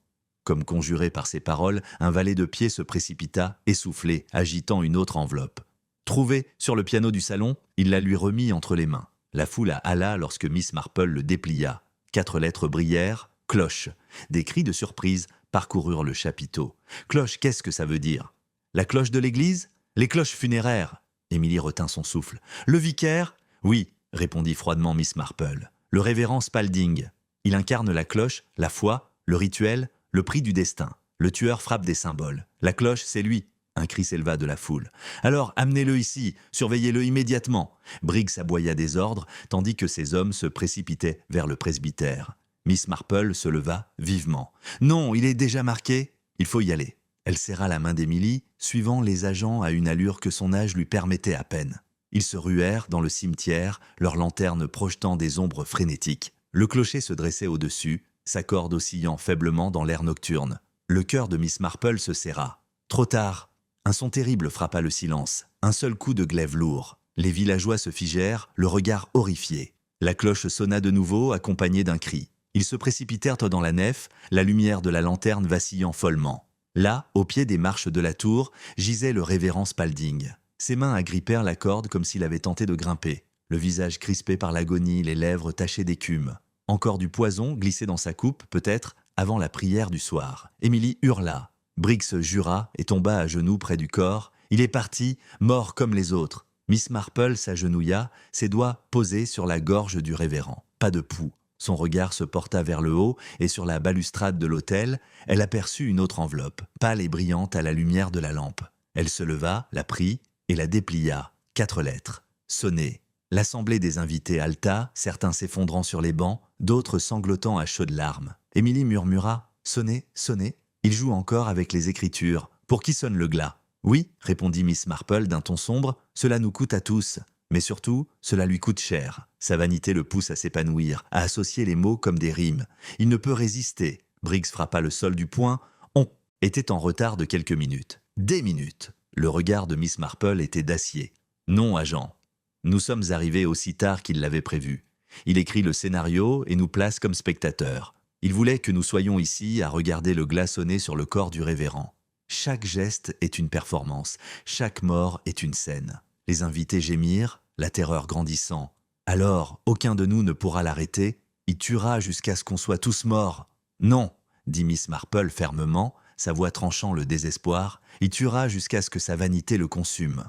Comme conjuré par ces paroles, un valet de pied se précipita, essoufflé, agitant une autre enveloppe. Trouvé sur le piano du salon, il la lui remit entre les mains. La foule hala lorsque Miss Marple le déplia. 4 lettres brillèrent, cloche. Des cris de surprise parcoururent le chapiteau. Cloche, qu'est-ce que ça veut dire? La cloche de l'église? Les cloches funéraires? Émilie retint son souffle. Le vicaire? Oui, répondit froidement Miss Marple. Le révérend Spalding. Il incarne la cloche, la foi, le rituel, le prix du destin. Le tueur frappe des symboles. La cloche, c'est lui. Un cri s'éleva de la foule. Alors, amenez-le ici, surveillez-le immédiatement. Briggs aboya des ordres, tandis que ses hommes se précipitaient vers le presbytère. Miss Marple se leva vivement. Non, il est déjà marqué. Il faut y aller. Elle serra la main d'Émilie, suivant les agents à une allure que son âge lui permettait à peine. Ils se ruèrent dans le cimetière, leurs lanternes projetant des ombres frénétiques. Le clocher se dressait au-dessus, sa corde oscillant faiblement dans l'air nocturne. Le cœur de Miss Marple se serra. Trop tard. Un son terrible frappa le silence. Un seul coup de glaive lourd. Les villageois se figèrent, le regard horrifié. La cloche sonna de nouveau, accompagnée d'un cri. Ils se précipitèrent dans la nef, la lumière de la lanterne vacillant follement. Là, au pied des marches de la tour, gisait le révérend Spalding. Ses mains agrippèrent la corde comme s'il avait tenté de grimper. Le visage crispé par l'agonie, les lèvres tachées d'écume. Encore du poison glissé dans sa coupe, peut-être, avant la prière du soir. Émilie hurla. Briggs jura et tomba à genoux près du corps. Il est parti, mort comme les autres. Miss Marple s'agenouilla, ses doigts posés sur la gorge du révérend. Pas de pouls. Son regard se porta vers le haut et sur la balustrade de l'autel, elle aperçut une autre enveloppe, pâle et brillante à la lumière de la lampe. Elle se leva, la prit et la déplia. 4 lettres. Sonné. L'assemblée des invités halta, certains s'effondrant sur les bancs, d'autres sanglotant à chaudes larmes. Émilie murmura « Sonnez, sonnez ». Il joue encore avec les écritures. Pour qui sonne le glas? Oui, répondit Miss Marple d'un ton sombre, cela nous coûte à tous. Mais surtout, cela lui coûte cher. Sa vanité le pousse à s'épanouir, à associer les mots comme des rimes. Il ne peut résister. Briggs frappa le sol du poing. On était en retard de quelques minutes. Des minutes. Le regard de Miss Marple était d'acier. Non, agent. Nous sommes arrivés aussi tard qu'il l'avait prévu. Il écrit le scénario et nous place comme spectateurs. Il voulait que nous soyons ici à regarder le glas sonner sur le corps du révérend. Chaque geste est une performance, chaque mort est une scène. Les invités gémirent, la terreur grandissant. Alors, aucun de nous ne pourra l'arrêter, il tuera jusqu'à ce qu'on soit tous morts. Non, dit Miss Marple fermement, sa voix tranchant le désespoir, il tuera jusqu'à ce que sa vanité le consume.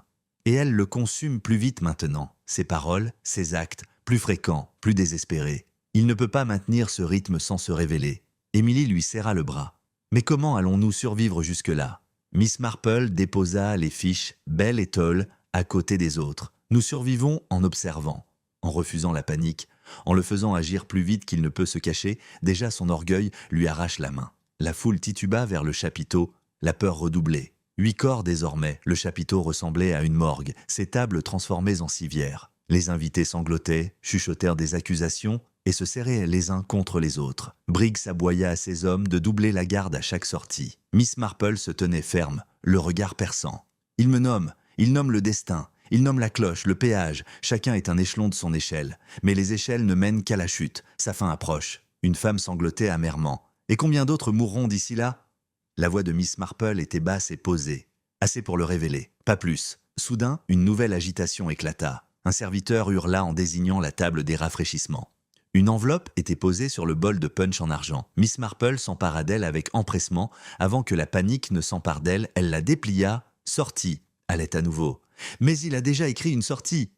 Et elle le consume plus vite maintenant, ses paroles, ses actes, plus fréquents, plus désespérés. Il ne peut pas maintenir ce rythme sans se révéler. Émilie lui serra le bras. Mais comment allons-nous survivre jusque-là? Miss Marple déposa les fiches, Belle et Toll, à côté des autres. Nous survivons en observant, en refusant la panique, en le faisant agir plus vite qu'il ne peut se cacher, déjà son orgueil lui arrache la main. La foule tituba vers le chapiteau, la peur redoublait. 8 corps désormais, le chapiteau ressemblait à une morgue, ses tables transformées en civières. Les invités sanglotaient, chuchotèrent des accusations, et se serraient les uns contre les autres. Briggs aboya à ses hommes de doubler la garde à chaque sortie. Miss Marple se tenait ferme, le regard perçant. « Il me nomme, il nomme le destin, il nomme la cloche, le péage, chacun est un échelon de son échelle. Mais les échelles ne mènent qu'à la chute, sa fin approche. » Une femme sanglotait amèrement. « Et combien d'autres mourront d'ici là ?» La voix de Miss Marple était basse et posée. Assez pour le révéler, pas plus. Soudain, une nouvelle agitation éclata. Un serviteur hurla en désignant la table des rafraîchissements. Une enveloppe était posée sur le bol de punch en argent. Miss Marple s'empara d'elle avec empressement. Avant que la panique ne s'empare d'elle, elle la déplia, sortit, allait à nouveau. « Mais il a déjà écrit une sortie. »«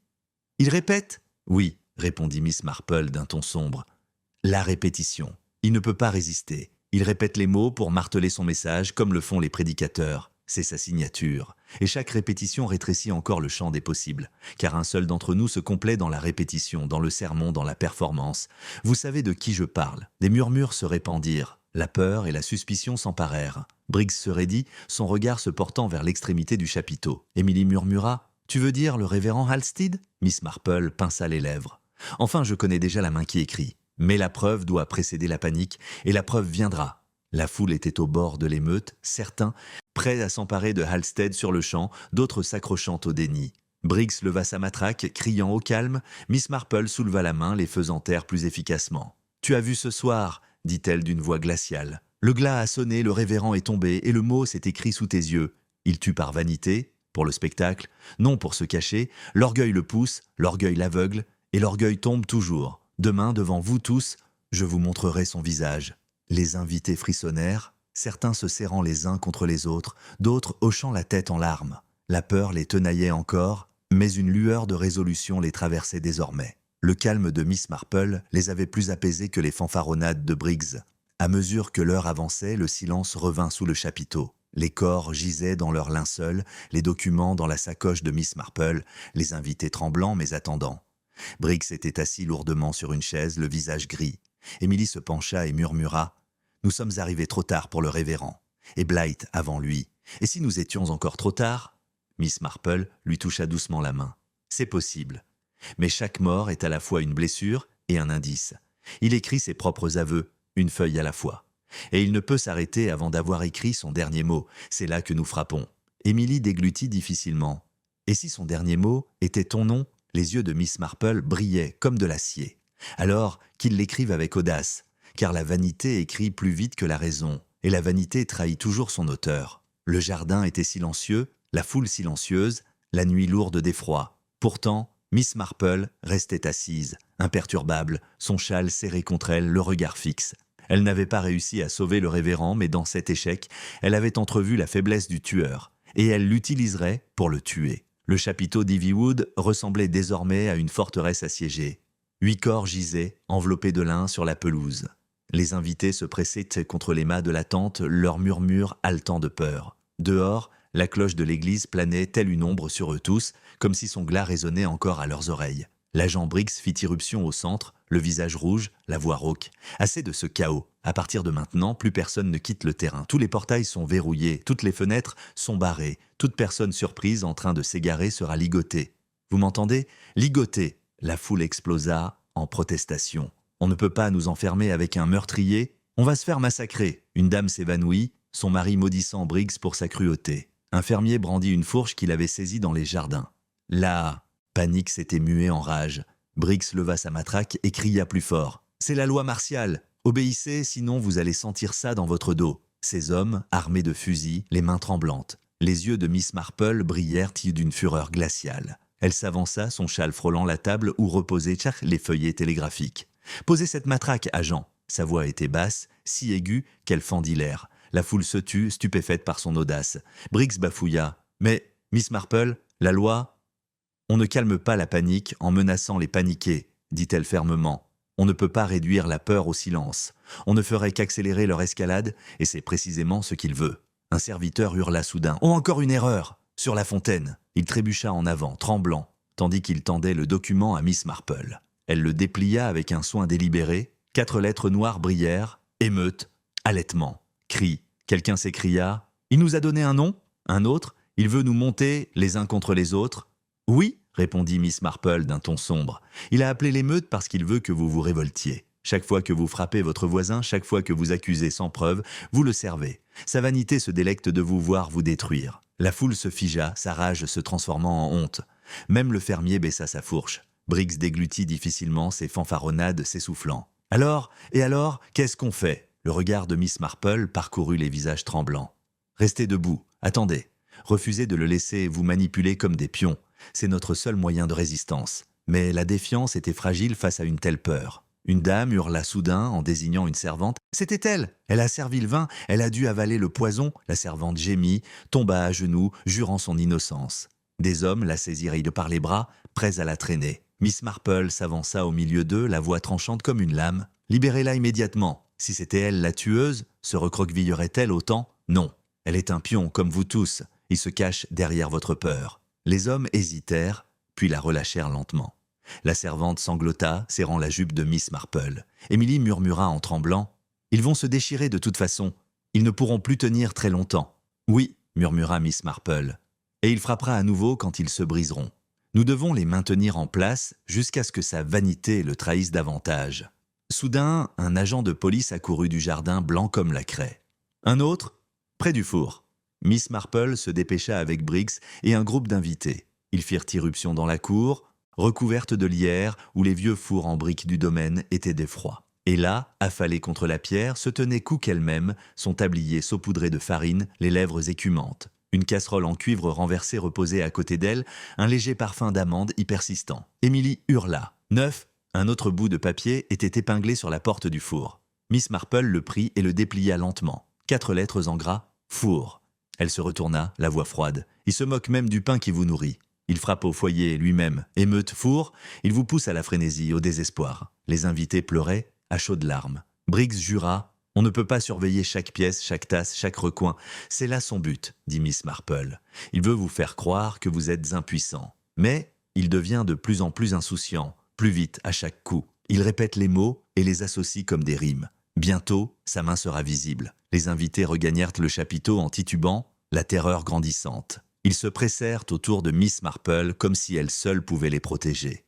Il répète ?»« Oui, » répondit Miss Marple d'un ton sombre. « La répétition. Il ne peut pas résister. Il répète les mots pour marteler son message comme le font les prédicateurs. C'est sa signature. Et chaque répétition rétrécit encore le champ des possibles. Car un seul d'entre nous se complaît dans la répétition, dans le sermon, dans la performance. Vous savez de qui je parle. Des murmures se répandirent. La peur et la suspicion s'emparèrent. Briggs se raidit, son regard se portant vers l'extrémité du chapiteau. Émilie murmura « Tu veux dire le révérend Halstead ?» Miss Marple pinça les lèvres. « Enfin, je connais déjà la main qui écrit. Mais la preuve doit précéder la panique, et la preuve viendra. » La foule était au bord de l'émeute, certains prêts à s'emparer de Halstead sur le champ, d'autres s'accrochant au déni. Briggs leva sa matraque, criant au calme. Miss Marple souleva la main, les faisant taire plus efficacement. « Tu as vu ce soir ?» dit-elle d'une voix glaciale. « Le glas a sonné, le révérend est tombé, et le mot s'est écrit sous tes yeux. Il tue par vanité, pour le spectacle, non pour se cacher. L'orgueil le pousse, l'orgueil l'aveugle, et l'orgueil tombe toujours. Demain, devant vous tous, je vous montrerai son visage. » Les invités frissonnèrent, certains se serrant les uns contre les autres, d'autres hochant la tête en larmes. La peur les tenaillait encore, mais une lueur de résolution les traversait désormais. Le calme de Miss Marple les avait plus apaisés que les fanfaronnades de Briggs. À mesure que l'heure avançait, le silence revint sous le chapiteau. Les corps gisaient dans leurs linceuls, les documents dans la sacoche de Miss Marple, les invités tremblants mais attendants. Briggs était assis lourdement sur une chaise, le visage gris. Émilie se pencha et murmura « Nous sommes arrivés trop tard pour le révérend. Et Blight avant lui. Et si nous étions encore trop tard ?» Miss Marple lui toucha doucement la main. « C'est possible. Mais chaque mort est à la fois une blessure et un indice. Il écrit ses propres aveux, une feuille à la fois. Et il ne peut s'arrêter avant d'avoir écrit son dernier mot. C'est là que nous frappons. » Émilie déglutit difficilement. « Et si son dernier mot était ton nom ?» Les yeux de Miss Marple brillaient comme de l'acier. « Alors qu'il l'écrive avec audace, car la vanité écrit plus vite que la raison, et la vanité trahit toujours son auteur. » Le jardin était silencieux, la foule silencieuse, la nuit lourde d'effroi. Pourtant, Miss Marple restait assise, imperturbable, son châle serré contre elle, le regard fixe. Elle n'avait pas réussi à sauver le révérend, mais dans cet échec, elle avait entrevu la faiblesse du tueur, et elle l'utiliserait pour le tuer. Le chapiteau d'Ivywood ressemblait désormais à une forteresse assiégée. 8 corps gisaient, enveloppés de lin sur la pelouse. Les invités se pressaient contre les mâts de la tente, leurs murmures haletant de peur. Dehors, la cloche de l'église planait telle une ombre sur eux tous, comme si son glas résonnait encore à leurs oreilles. L'agent Briggs fit irruption au centre, le visage rouge, la voix rauque. Assez de ce chaos. À partir de maintenant, plus personne ne quitte le terrain. Tous les portails sont verrouillés, toutes les fenêtres sont barrées. Toute personne surprise en train de s'égarer sera ligotée. Vous m'entendez ? Ligotée. La foule explosa en protestation. On ne peut pas nous enfermer avec un meurtrier. On va se faire massacrer. Une dame s'évanouit, son mari maudissant Briggs pour sa cruauté. Un fermier brandit une fourche qu'il avait saisie dans les jardins. La panique s'était muée en rage. Briggs leva sa matraque et cria plus fort. « C'est la loi martiale. Obéissez, sinon vous allez sentir ça dans votre dos. » Ces hommes, armés de fusils, les mains tremblantes. Les yeux de Miss Marple brillèrent d'une fureur glaciale. Elle s'avança, son châle frôlant la table où reposaient les feuillets télégraphiques. « Posez cette matraque, agent !» Sa voix était basse, si aiguë qu'elle fendit l'air. La foule se tut, stupéfaite par son audace. Briggs bafouilla. « Mais, Miss Marple, la loi ?»« On ne calme pas la panique en menaçant les paniqués, » dit-elle fermement. « On ne peut pas réduire la peur au silence. On ne ferait qu'accélérer leur escalade, et c'est précisément ce qu'il veut. » Un serviteur hurla soudain. « Oh, encore une erreur !» Sur la fontaine. Il trébucha en avant, tremblant, tandis qu'il tendait le document à Miss Marple. Elle le déplia avec un soin délibéré. 4 lettres noires brillèrent. Émeute, halètement, cri. Quelqu'un s'écria. « Il nous a donné un nom ?» Un autre. « Il veut nous monter les uns contre les autres. » « Oui » répondit Miss Marple d'un ton sombre. Il a appelé l'émeute parce qu'il veut que vous vous révoltiez. Chaque fois que vous frappez votre voisin, chaque fois que vous accusez sans preuve, vous le servez. Sa vanité se délecte de vous voir vous détruire. La foule se figea, sa rage se transformant en honte. Même le fermier baissa sa fourche. Briggs déglutit difficilement ses fanfaronnades s'essoufflant. « Alors, qu'est-ce qu'on fait ?» Le regard de Miss Marple parcourut les visages tremblants. « Restez debout, attendez. Refusez de le laisser vous manipuler comme des pions. C'est notre seul moyen de résistance. » Mais la défiance était fragile face à une telle peur. Une dame hurla soudain en désignant une servante. « C'était elle! Elle a servi le vin, elle a dû avaler le poison. » La servante gémit, tomba à genoux, jurant son innocence. Des hommes la saisirent par les bras, prêts à la traîner. Miss Marple s'avança au milieu d'eux, la voix tranchante comme une lame. « Libérez-la immédiatement. Si c'était elle la tueuse, se recroquevillerait-elle autant? Non. Elle est un pion, comme vous tous. Il se cache derrière votre peur. » Les hommes hésitèrent, puis la relâchèrent lentement. La servante sanglota, serrant la jupe de Miss Marple. Émilie murmura en tremblant. « Ils vont se déchirer de toute façon. Ils ne pourront plus tenir très longtemps. »« Oui, » murmura Miss Marple. « Et il frappera à nouveau quand ils se briseront. Nous devons les maintenir en place jusqu'à ce que sa vanité le trahisse davantage. » Soudain, un agent de police accourut du jardin blanc comme la craie. Un autre, près du four. Miss Marple se dépêcha avec Briggs et un groupe d'invités. Ils firent irruption dans la cour, recouverte de lierre où les vieux fours en briques du domaine étaient d'effroi. Et là, affalée contre la pierre, se tenait Cook elle-même, son tablier saupoudré de farine, les lèvres écumantes. Une casserole en cuivre renversée reposait à côté d'elle, un léger parfum d'amande y persistant. Émilie hurla. Neuf, un autre bout de papier était épinglé sur la porte du four. Miss Marple le prit et le déplia lentement. 4 lettres en gras, four. Elle se retourna, la voix froide. Il se moque même du pain qui vous nourrit. Il frappe au foyer lui-même. Émeute, four, il vous pousse à la frénésie, au désespoir. Les invités pleuraient, à chaudes larmes. Briggs jura. On ne peut pas surveiller chaque pièce, chaque tasse, chaque recoin. C'est là son but, dit Miss Marple. Il veut vous faire croire que vous êtes impuissant. Mais il devient de plus en plus insouciant, plus vite à chaque coup. Il répète les mots et les associe comme des rimes. Bientôt, sa main sera visible. Les invités regagnèrent le chapiteau en titubant, la terreur grandissante. Ils se pressèrent autour de Miss Marple comme si elle seule pouvait les protéger.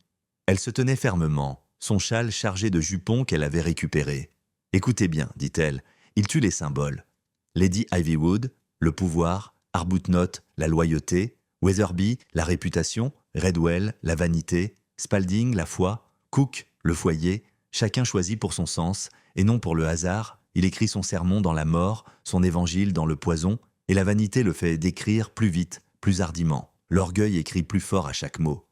Elle se tenait fermement, son châle chargé de jupons qu'elle avait récupéré. « Écoutez bien, dit-elle, il tue les symboles. Lady Ivywood, le pouvoir, Arbuthnot, la loyauté, Weatherby, la réputation, Redwell, la vanité, Spalding, la foi, Cook, le foyer, chacun choisit pour son sens, et non pour le hasard. Il écrit son sermon dans la mort, son évangile dans le poison, et la vanité le fait décrire plus vite, plus hardiment. L'orgueil écrit plus fort à chaque mot. »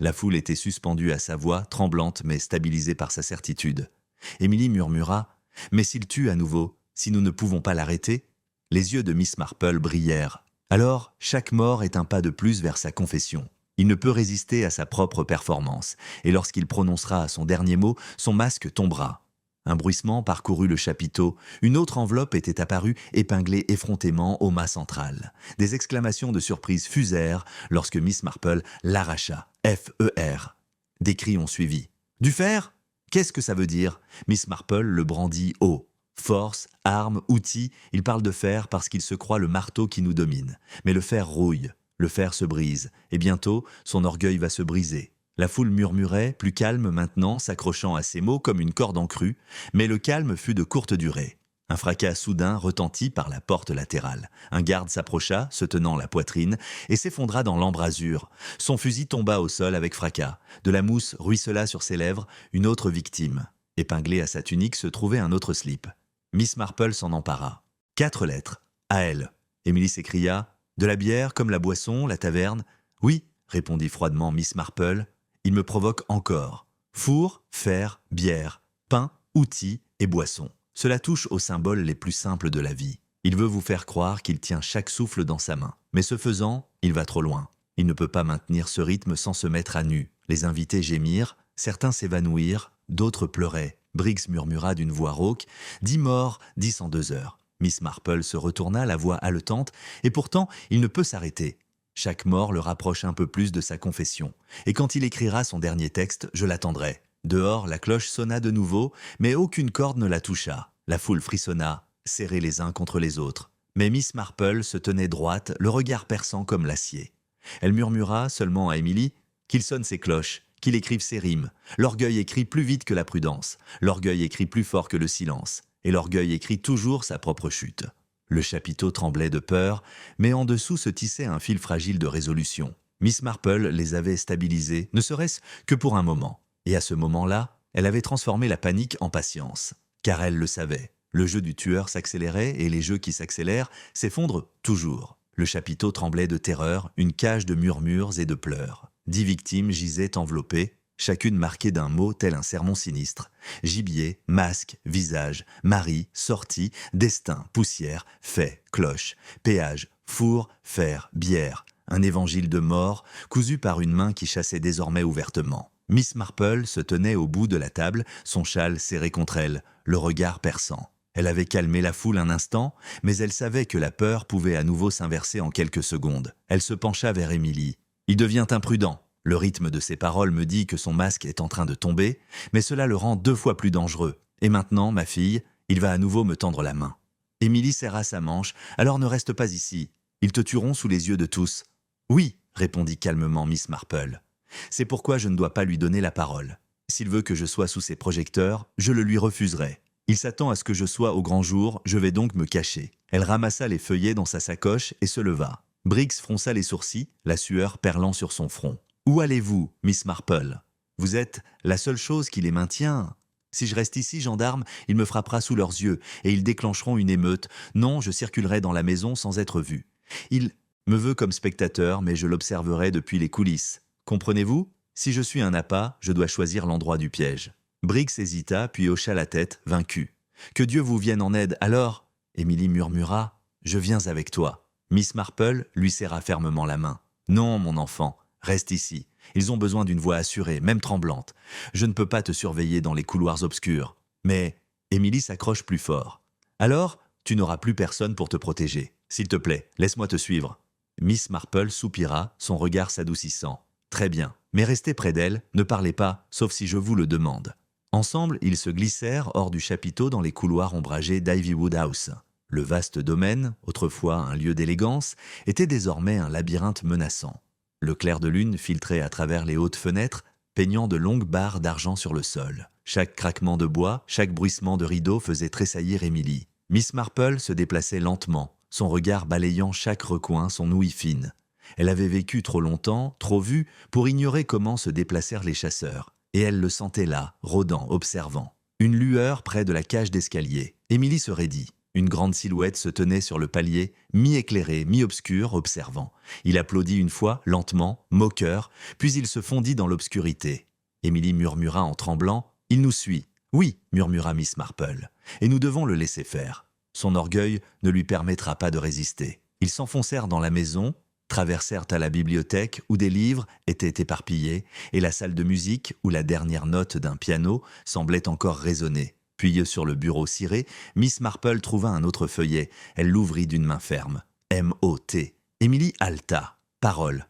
La foule était suspendue à sa voix, tremblante mais stabilisée par sa certitude. Émilie murmura « Mais s'il tue à nouveau, si nous ne pouvons pas l'arrêter ?» Les yeux de Miss Marple brillèrent. Alors, chaque mort est un pas de plus vers sa confession. Il ne peut résister à sa propre performance, et lorsqu'il prononcera son dernier mot, son masque tombera. Un bruissement parcourut le chapiteau. Une autre enveloppe était apparue, épinglée effrontément au mât central. Des exclamations de surprise fusèrent lorsque Miss Marple l'arracha. F-E-R. Des cris ont suivi. « Du fer ? Qu'est-ce que ça veut dire ?» Miss Marple le brandit haut. Force, armes, outils, il parle de fer parce qu'il se croit le marteau qui nous domine. Mais le fer rouille, le fer se brise, et bientôt son orgueil va se briser. La foule murmurait, plus calme maintenant, s'accrochant à ses mots comme une corde en crue, mais le calme fut de courte durée. Un fracas soudain retentit par la porte latérale. Un garde s'approcha, se tenant la poitrine, et s'effondra dans l'embrasure. Son fusil tomba au sol avec fracas. De la mousse ruissela sur ses lèvres, une autre victime. Épinglé à sa tunique se trouvait un autre slip. Miss Marple s'en empara. 4 lettres. À elle. Émilie s'écria. « De la bière comme la boisson, la taverne ?»« Oui, » répondit froidement Miss Marple. « Il me provoque encore. Four, fer, bière, pain, outils et boisson. Cela touche aux symboles les plus simples de la vie. Il veut vous faire croire qu'il tient chaque souffle dans sa main. Mais ce faisant, il va trop loin. Il ne peut pas maintenir ce rythme sans se mettre à nu. » Les invités gémirent, certains s'évanouirent, d'autres pleuraient. Briggs murmura d'une voix rauque « 10 morts, 10 en 2 heures. » Miss Marple se retourna, la voix haletante, et pourtant, il ne peut s'arrêter. Chaque mort le rapproche un peu plus de sa confession. Et quand il écrira son dernier texte, je l'attendrai. Dehors, la cloche sonna de nouveau, mais aucune corde ne la toucha. La foule frissonna, serrés les uns contre les autres. Mais Miss Marple se tenait droite, le regard perçant comme l'acier. Elle murmura seulement à Émilie « qu'il sonne ses cloches, qu'il écrive ses rimes. L'orgueil écrit plus vite que la prudence, l'orgueil écrit plus fort que le silence, et l'orgueil écrit toujours sa propre chute. Le chapiteau tremblait de peur, mais en dessous se tissait un fil fragile de résolution. Miss Marple les avait stabilisés, ne serait-ce que pour un moment. Et à ce moment-là, elle avait transformé la panique en patience. Car elle le savait. Le jeu du tueur s'accélérait et les jeux qui s'accélèrent s'effondrent toujours. Le chapiteau tremblait de terreur, une cage de murmures et de pleurs. 10 victimes gisaient enveloppées, chacune marquée d'un mot tel un sermon sinistre. Gibier, masque, visage, mari, sortie, destin, poussière, fait, cloche, péage, four, fer, bière. Un évangile de mort, cousu par une main qui chassait désormais ouvertement. Miss Marple se tenait au bout de la table, son châle serré contre elle, le regard perçant. Elle avait calmé la foule un instant, mais elle savait que la peur pouvait à nouveau s'inverser en quelques secondes. Elle se pencha vers Émilie. « Il devient imprudent. Le rythme de ses paroles me dit que son masque est en train de tomber, mais cela le rend 2 fois plus dangereux. Et maintenant, ma fille, il va à nouveau me tendre la main. » Émilie serra sa manche. « Alors ne reste pas ici. Ils te tueront sous les yeux de tous. »« Oui, » répondit calmement Miss Marple. « C'est pourquoi je ne dois pas lui donner la parole. S'il veut que je sois sous ses projecteurs, je le lui refuserai. Il s'attend à ce que je sois au grand jour, je vais donc me cacher. » Elle ramassa les feuillets dans sa sacoche et se leva. Briggs fronça les sourcils, la sueur perlant sur son front. « Où allez-vous, Miss Marple? Vous êtes la seule chose qui les maintient. Si je reste ici, gendarme, il me frappera sous leurs yeux et ils déclencheront une émeute. Non, je circulerai dans la maison sans être vu. Il me veut comme spectateur, mais je l'observerai depuis les coulisses. Comprenez-vous? Si je suis un appât, je dois choisir l'endroit du piège. » Briggs hésita, puis hocha la tête, vaincu. « Que Dieu vous vienne en aide, alors ?» Émilie murmura. « Je viens avec toi. » Miss Marple lui serra fermement la main. « Non, mon enfant, reste ici. Ils ont besoin d'une voix assurée, même tremblante. Je ne peux pas te surveiller dans les couloirs obscurs. » Mais Émilie s'accroche plus fort. « Alors, tu n'auras plus personne pour te protéger. S'il te plaît, laisse-moi te suivre. » Miss Marple soupira, son regard s'adoucissant. « Très bien, mais restez près d'elle, ne parlez pas, sauf si je vous le demande. » Ensemble, ils se glissèrent hors du chapiteau dans les couloirs ombragés d'Ivywood House. Le vaste domaine, autrefois un lieu d'élégance, était désormais un labyrinthe menaçant. Le clair de lune filtrait à travers les hautes fenêtres, peignant de longues barres d'argent sur le sol. Chaque craquement de bois, chaque bruissement de rideau faisait tressaillir Émilie. Miss Marple se déplaçait lentement, son regard balayant chaque recoin, son ouïe fine. Elle avait vécu trop longtemps, trop vu, pour ignorer comment se déplacèrent les chasseurs. Et elle le sentait là, rôdant, observant. Une lueur près de la cage d'escalier. Émilie se raidit. Une grande silhouette se tenait sur le palier, mi-éclairé, mi-obscur, observant. Il applaudit une fois, lentement, moqueur, puis il se fondit dans l'obscurité. Émilie murmura en tremblant « Il nous suit. »« Oui, » murmura Miss Marple, « et nous devons le laisser faire. Son orgueil ne lui permettra pas de résister. » Ils s'enfoncèrent dans la maison, traversèrent à la bibliothèque où des livres étaient éparpillés et la salle de musique où la dernière note d'un piano semblait encore résonner. Puis sur le bureau ciré, Miss Marple trouva un autre feuillet. Elle l'ouvrit d'une main ferme. M.O.T. Émilie haleta. Parole.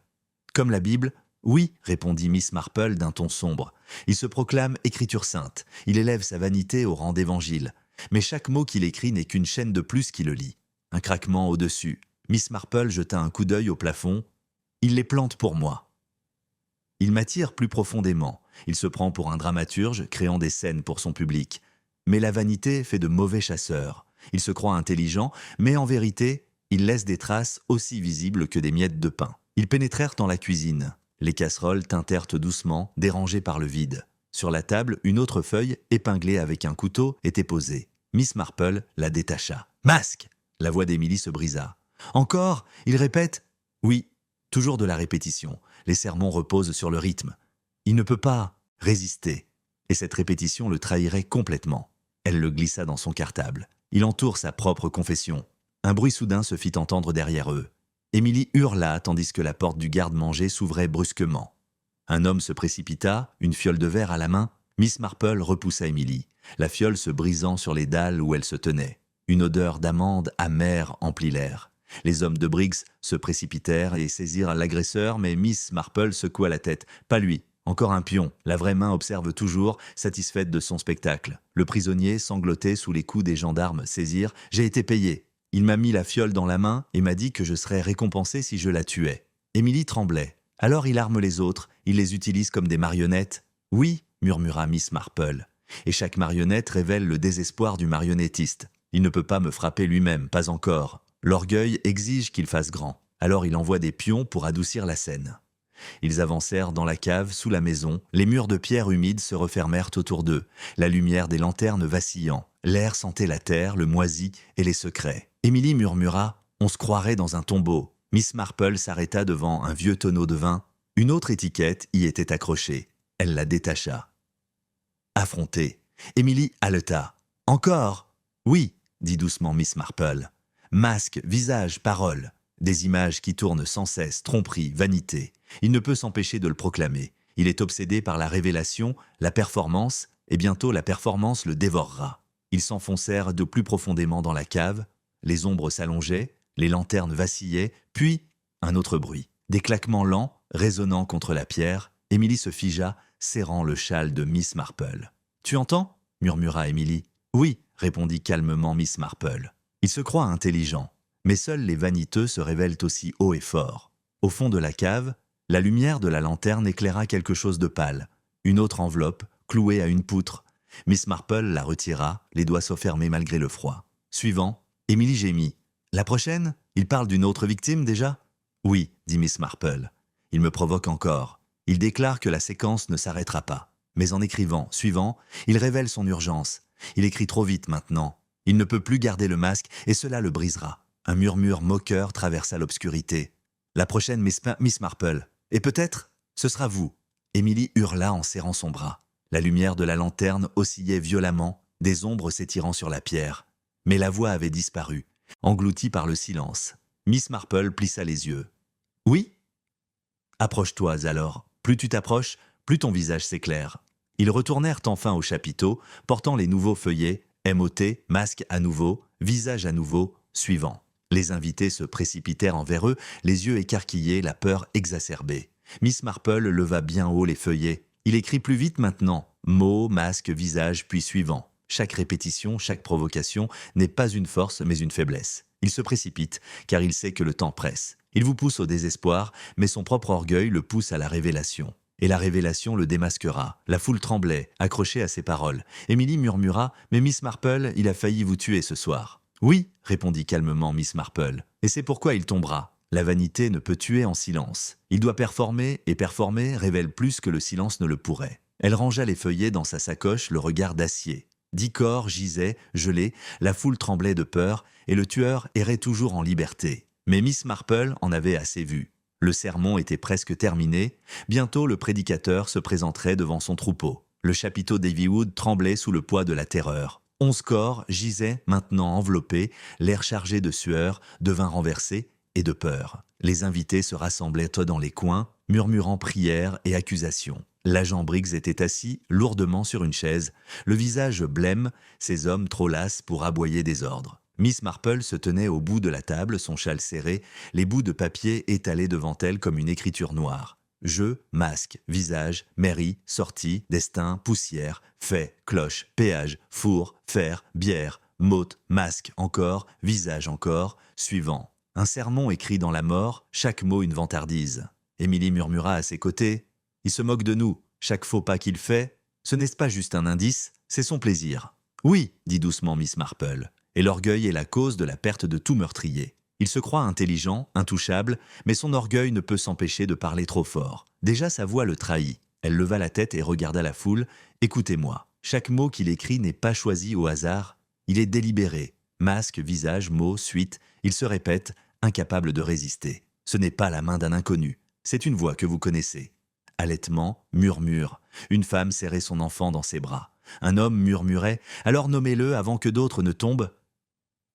Comme la Bible? Oui, répondit Miss Marple d'un ton sombre. Il se proclame écriture sainte. Il élève sa vanité au rang d'évangile. Mais chaque mot qu'il écrit n'est qu'une chaîne de plus qui le lie. Un craquement au-dessus. Miss Marple jeta un coup d'œil au plafond. Il les plante pour moi. Il m'attire plus profondément. Il se prend pour un dramaturge, créant des scènes pour son public. Mais la vanité fait de mauvais chasseurs. Il se croit intelligent, mais en vérité, il laisse des traces aussi visibles que des miettes de pain. Ils pénétrèrent dans la cuisine. Les casseroles tintèrent doucement, dérangées par le vide. Sur la table, une autre feuille, épinglée avec un couteau, était posée. Miss Marple la détacha. « Masque !» La voix d'Émilie se brisa. « Encore ?» Il répète. « Oui, toujours de la répétition. Les sermons reposent sur le rythme. Il ne peut pas résister. » Et cette répétition le trahirait complètement. Elle le glissa dans son cartable. Il entoure sa propre confession. Un bruit soudain se fit entendre derrière eux. Émilie hurla tandis que la porte du garde-manger s'ouvrait brusquement. Un homme se précipita, une fiole de verre à la main. Miss Marple repoussa Émilie, la fiole se brisant sur les dalles où elle se tenait. Une odeur d'amande amère emplit l'air. Les hommes de Briggs se précipitèrent et saisirent l'agresseur, mais Miss Marple secoua la tête. Pas lui. Encore un pion. La vraie main observe toujours, satisfaite de son spectacle. Le prisonnier, sangloté sous les coups des gendarmes, saisirent. « J'ai été payé. Il m'a mis la fiole dans la main et m'a dit que je serais récompensé si je la tuais. » Émilie tremblait. Alors il arme les autres, il les utilise comme des marionnettes. Oui, murmura Miss Marple. Et chaque marionnette révèle le désespoir du marionnettiste. Il ne peut pas me frapper lui-même, pas encore. L'orgueil exige qu'il fasse grand. Alors il envoie des pions pour adoucir la scène. Ils avancèrent dans la cave, sous la maison. Les murs de pierre humides se refermèrent autour d'eux, la lumière des lanternes vacillant. L'air sentait la terre, le moisi et les secrets. Émilie murmura « On se croirait dans un tombeau ». Miss Marple s'arrêta devant un vieux tonneau de vin. Une autre étiquette y était accrochée. Elle la détacha. Affrontée, Émilie haleta. « Encore ?»« Oui », dit doucement Miss Marple. « Masque, visage, parole. Des images qui tournent sans cesse, tromperie, vanité. Il ne peut s'empêcher de le proclamer. Il est obsédé par la révélation, la performance, et bientôt la performance le dévorera. » Ils s'enfoncèrent de plus profondément dans la cave. Les ombres s'allongeaient, les lanternes vacillaient, puis un autre bruit. Des claquements lents, résonnant contre la pierre. Émilie se figea, serrant le châle de Miss Marple. « Tu entends » murmura Émilie. « Oui » répondit calmement Miss Marple. Il se croit intelligent, mais seuls les vaniteux se révèlent aussi haut et fort. Au fond de la cave, la lumière de la lanterne éclaira quelque chose de pâle. Une autre enveloppe, clouée à une poutre. Miss Marple la retira, les doigts s'enfermaient malgré le froid. Suivant, Émilie gémit. « La prochaine ? Il parle d'une autre victime déjà ?»« Oui, » dit Miss Marple. « Il me provoque encore. Il déclare que la séquence ne s'arrêtera pas. Mais en écrivant, suivant, il révèle son urgence. Il écrit trop vite maintenant. Il ne peut plus garder le masque et cela le brisera. » Un murmure moqueur traversa l'obscurité. « La prochaine Miss Marple. Et peut-être, ce sera vous. » Émilie hurla en serrant son bras. La lumière de la lanterne oscillait violemment, des ombres s'étirant sur la pierre. Mais la voix avait disparu, engloutie par le silence. Miss Marple plissa les yeux. « Oui ?»« Approche-toi alors. Plus tu t'approches, plus ton visage s'éclaire. » Ils retournèrent enfin au chapiteau, portant les nouveaux feuillets, MOT, masque à nouveau, visage à nouveau, suivant. Les invités se précipitèrent envers eux, les yeux écarquillés, la peur exacerbée. Miss Marple leva bien haut les feuillets. Il écrit plus vite maintenant. Mots, masque, visage, puis suivant. Chaque répétition, chaque provocation n'est pas une force, mais une faiblesse. Il se précipite, car il sait que le temps presse. Il vous pousse au désespoir, mais son propre orgueil le pousse à la révélation. Et la révélation le démasquera. La foule tremblait, accrochée à ses paroles. Émilie murmura « Mais Miss Marple, il a failli vous tuer ce soir. » « Oui, » répondit calmement Miss Marple. « Et c'est pourquoi il tombera. La vanité ne peut tuer en silence. Il doit performer, et performer révèle plus que le silence ne le pourrait. » Elle rangea les feuillets dans sa sacoche, le regard d'acier. 10 corps gisaient, gelés, la foule tremblait de peur, et le tueur errait toujours en liberté. Mais Miss Marple en avait assez vu. Le sermon était presque terminé. Bientôt, le prédicateur se présenterait devant son troupeau. Le chapiteau d'Ivywood tremblait sous le poids de la terreur. 11 corps gisaient, maintenant enveloppés, l'air chargé de sueur, de vin renversé et de peur. Les invités se rassemblaient dans les coins, murmurant prières et accusations. L'agent Briggs était assis, lourdement sur une chaise, le visage blême, ses hommes trop lasses pour aboyer des ordres. Miss Marple se tenait au bout de la table, son châle serré, les bouts de papier étalés devant elle comme une écriture noire. Jeu, masque, visage, mairie, sortie, destin, poussière, fait, cloche, péage, four, fer, bière, motte, masque encore, visage encore, suivant. Un sermon écrit dans la mort, chaque mot une vantardise. Émilie murmura à ses côtés « Il se moque de nous, chaque faux pas qu'il fait, ce n'est pas juste un indice, c'est son plaisir. »« Oui, » dit doucement Miss Marple, et l'orgueil est la cause de la perte de tout meurtrier. Il se croit intelligent, intouchable, mais son orgueil ne peut s'empêcher de parler trop fort. Déjà sa voix le trahit. Elle leva la tête et regarda la foule. « Écoutez-moi, chaque mot qu'il écrit n'est pas choisi au hasard. Il est délibéré. Masque, visage, mot, suite, il se répète, incapable de résister. Ce n'est pas la main d'un inconnu. C'est une voix que vous connaissez. » Halètement, murmure. Une femme serrait son enfant dans ses bras. Un homme murmurait « Alors nommez-le avant que d'autres ne tombent. »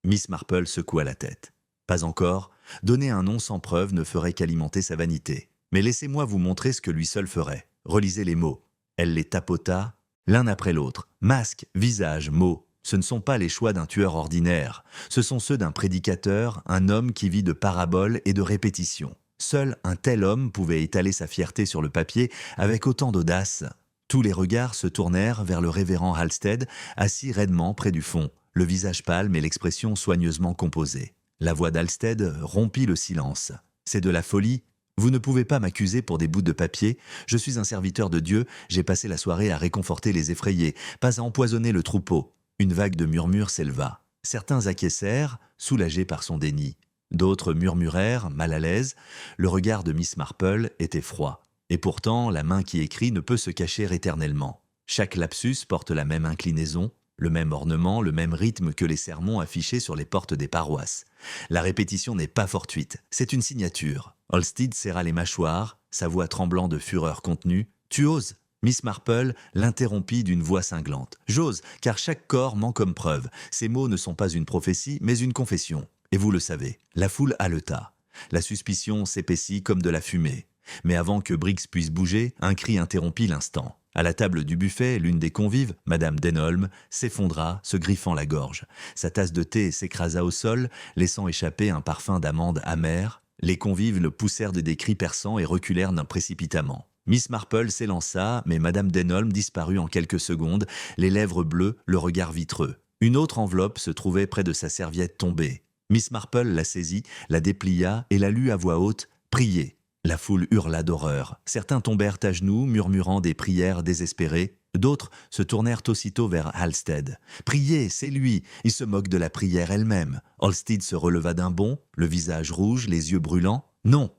Miss Marple secoua la tête. Pas encore, donner un nom sans preuve ne ferait qu'alimenter sa vanité. Mais laissez-moi vous montrer ce que lui seul ferait. Relisez les mots. Elle les tapota, l'un après l'autre. Masque, visage, mots. Ce ne sont pas les choix d'un tueur ordinaire. Ce sont ceux d'un prédicateur, un homme qui vit de paraboles et de répétitions. Seul un tel homme pouvait étaler sa fierté sur le papier avec autant d'audace. Tous les regards se tournèrent vers le révérend Halstead, assis raidement près du fond, le visage pâle mais l'expression soigneusement composée. La voix d'Halstead rompit le silence. « C'est de la folie. Vous ne pouvez pas m'accuser pour des bouts de papier. Je suis un serviteur de Dieu, j'ai passé la soirée à réconforter les effrayés, pas à empoisonner le troupeau. Une vague de murmures s'éleva. Certains acquiescèrent, soulagés par son déni. D'autres murmurèrent, mal à l'aise. Le regard de Miss Marple était froid. Et pourtant, la main qui écrit ne peut se cacher éternellement. Chaque lapsus porte la même inclinaison, le même ornement, le même rythme que les sermons affichés sur les portes des paroisses. La répétition n'est pas fortuite, c'est une signature. Halstead serra les mâchoires, sa voix tremblant de fureur contenue. « Tu oses ?» Miss Marple l'interrompit d'une voix cinglante. « J'ose, car chaque corps ment comme preuve. Ces mots ne sont pas une prophétie, mais une confession. Et vous le savez. » La foule haleta. La suspicion s'épaissit comme de la fumée. Mais avant que Briggs puisse bouger, un cri interrompit l'instant. À la table du buffet, l'une des convives, Madame Denholm, s'effondra, se griffant la gorge. Sa tasse de thé s'écrasa au sol, laissant échapper un parfum d'amande amère. Les convives le poussèrent de des cris perçants et reculèrent précipitamment. Miss Marple s'élança, mais Madame Denholm disparut en quelques secondes, les lèvres bleues, le regard vitreux. Une autre enveloppe se trouvait près de sa serviette tombée. Miss Marple la saisit, la déplia et la lut à voix haute « Priez ». La foule hurla d'horreur. Certains tombèrent à genoux, murmurant des prières désespérées. D'autres se tournèrent aussitôt vers Halstead. « Priez, c'est lui !» Il se moque de la prière elle-même. Halstead se releva d'un bond, le visage rouge, les yeux brûlants. « Non,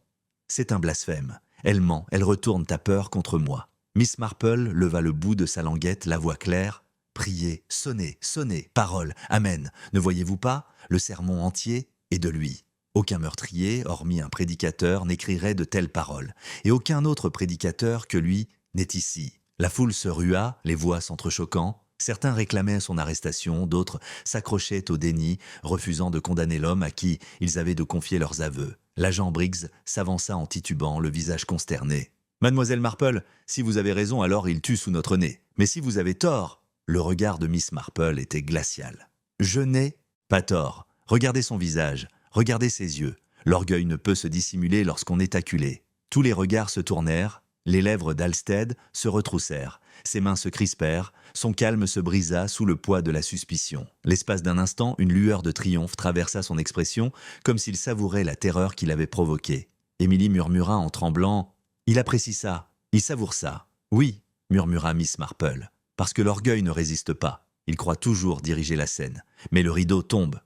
c'est un blasphème. Elle ment, elle retourne ta peur contre moi. » Miss Marple leva le bout de sa languette, la voix claire. « Priez, sonnez, sonnez, parole, amen. Ne voyez-vous pas? Le sermon entier est de lui. » Aucun meurtrier, hormis un prédicateur, n'écrirait de telles paroles. Et aucun autre prédicateur que lui n'est ici. La foule se rua, les voix s'entrechoquant. Certains réclamaient son arrestation, d'autres s'accrochaient au déni, refusant de condamner l'homme à qui ils avaient de confier leurs aveux. L'agent Briggs s'avança en titubant, le visage consterné. « Mademoiselle Marple, si vous avez raison, alors il tue sous notre nez. Mais si vous avez tort… » Le regard de Miss Marple était glacial. « Je n'ai pas tort. Regardez son visage. » Regardez ses yeux. L'orgueil ne peut se dissimuler lorsqu'on est acculé. Tous les regards se tournèrent, les lèvres d'Halstead se retroussèrent, ses mains se crispèrent, son calme se brisa sous le poids de la suspicion. L'espace d'un instant, une lueur de triomphe traversa son expression, comme s'il savourait la terreur qu'il avait provoquée. Émilie murmura en tremblant « Il apprécie ça, il savoure ça. »« Oui, » murmura Miss Marple, « parce que l'orgueil ne résiste pas. Il croit toujours diriger la scène. Mais le rideau tombe. »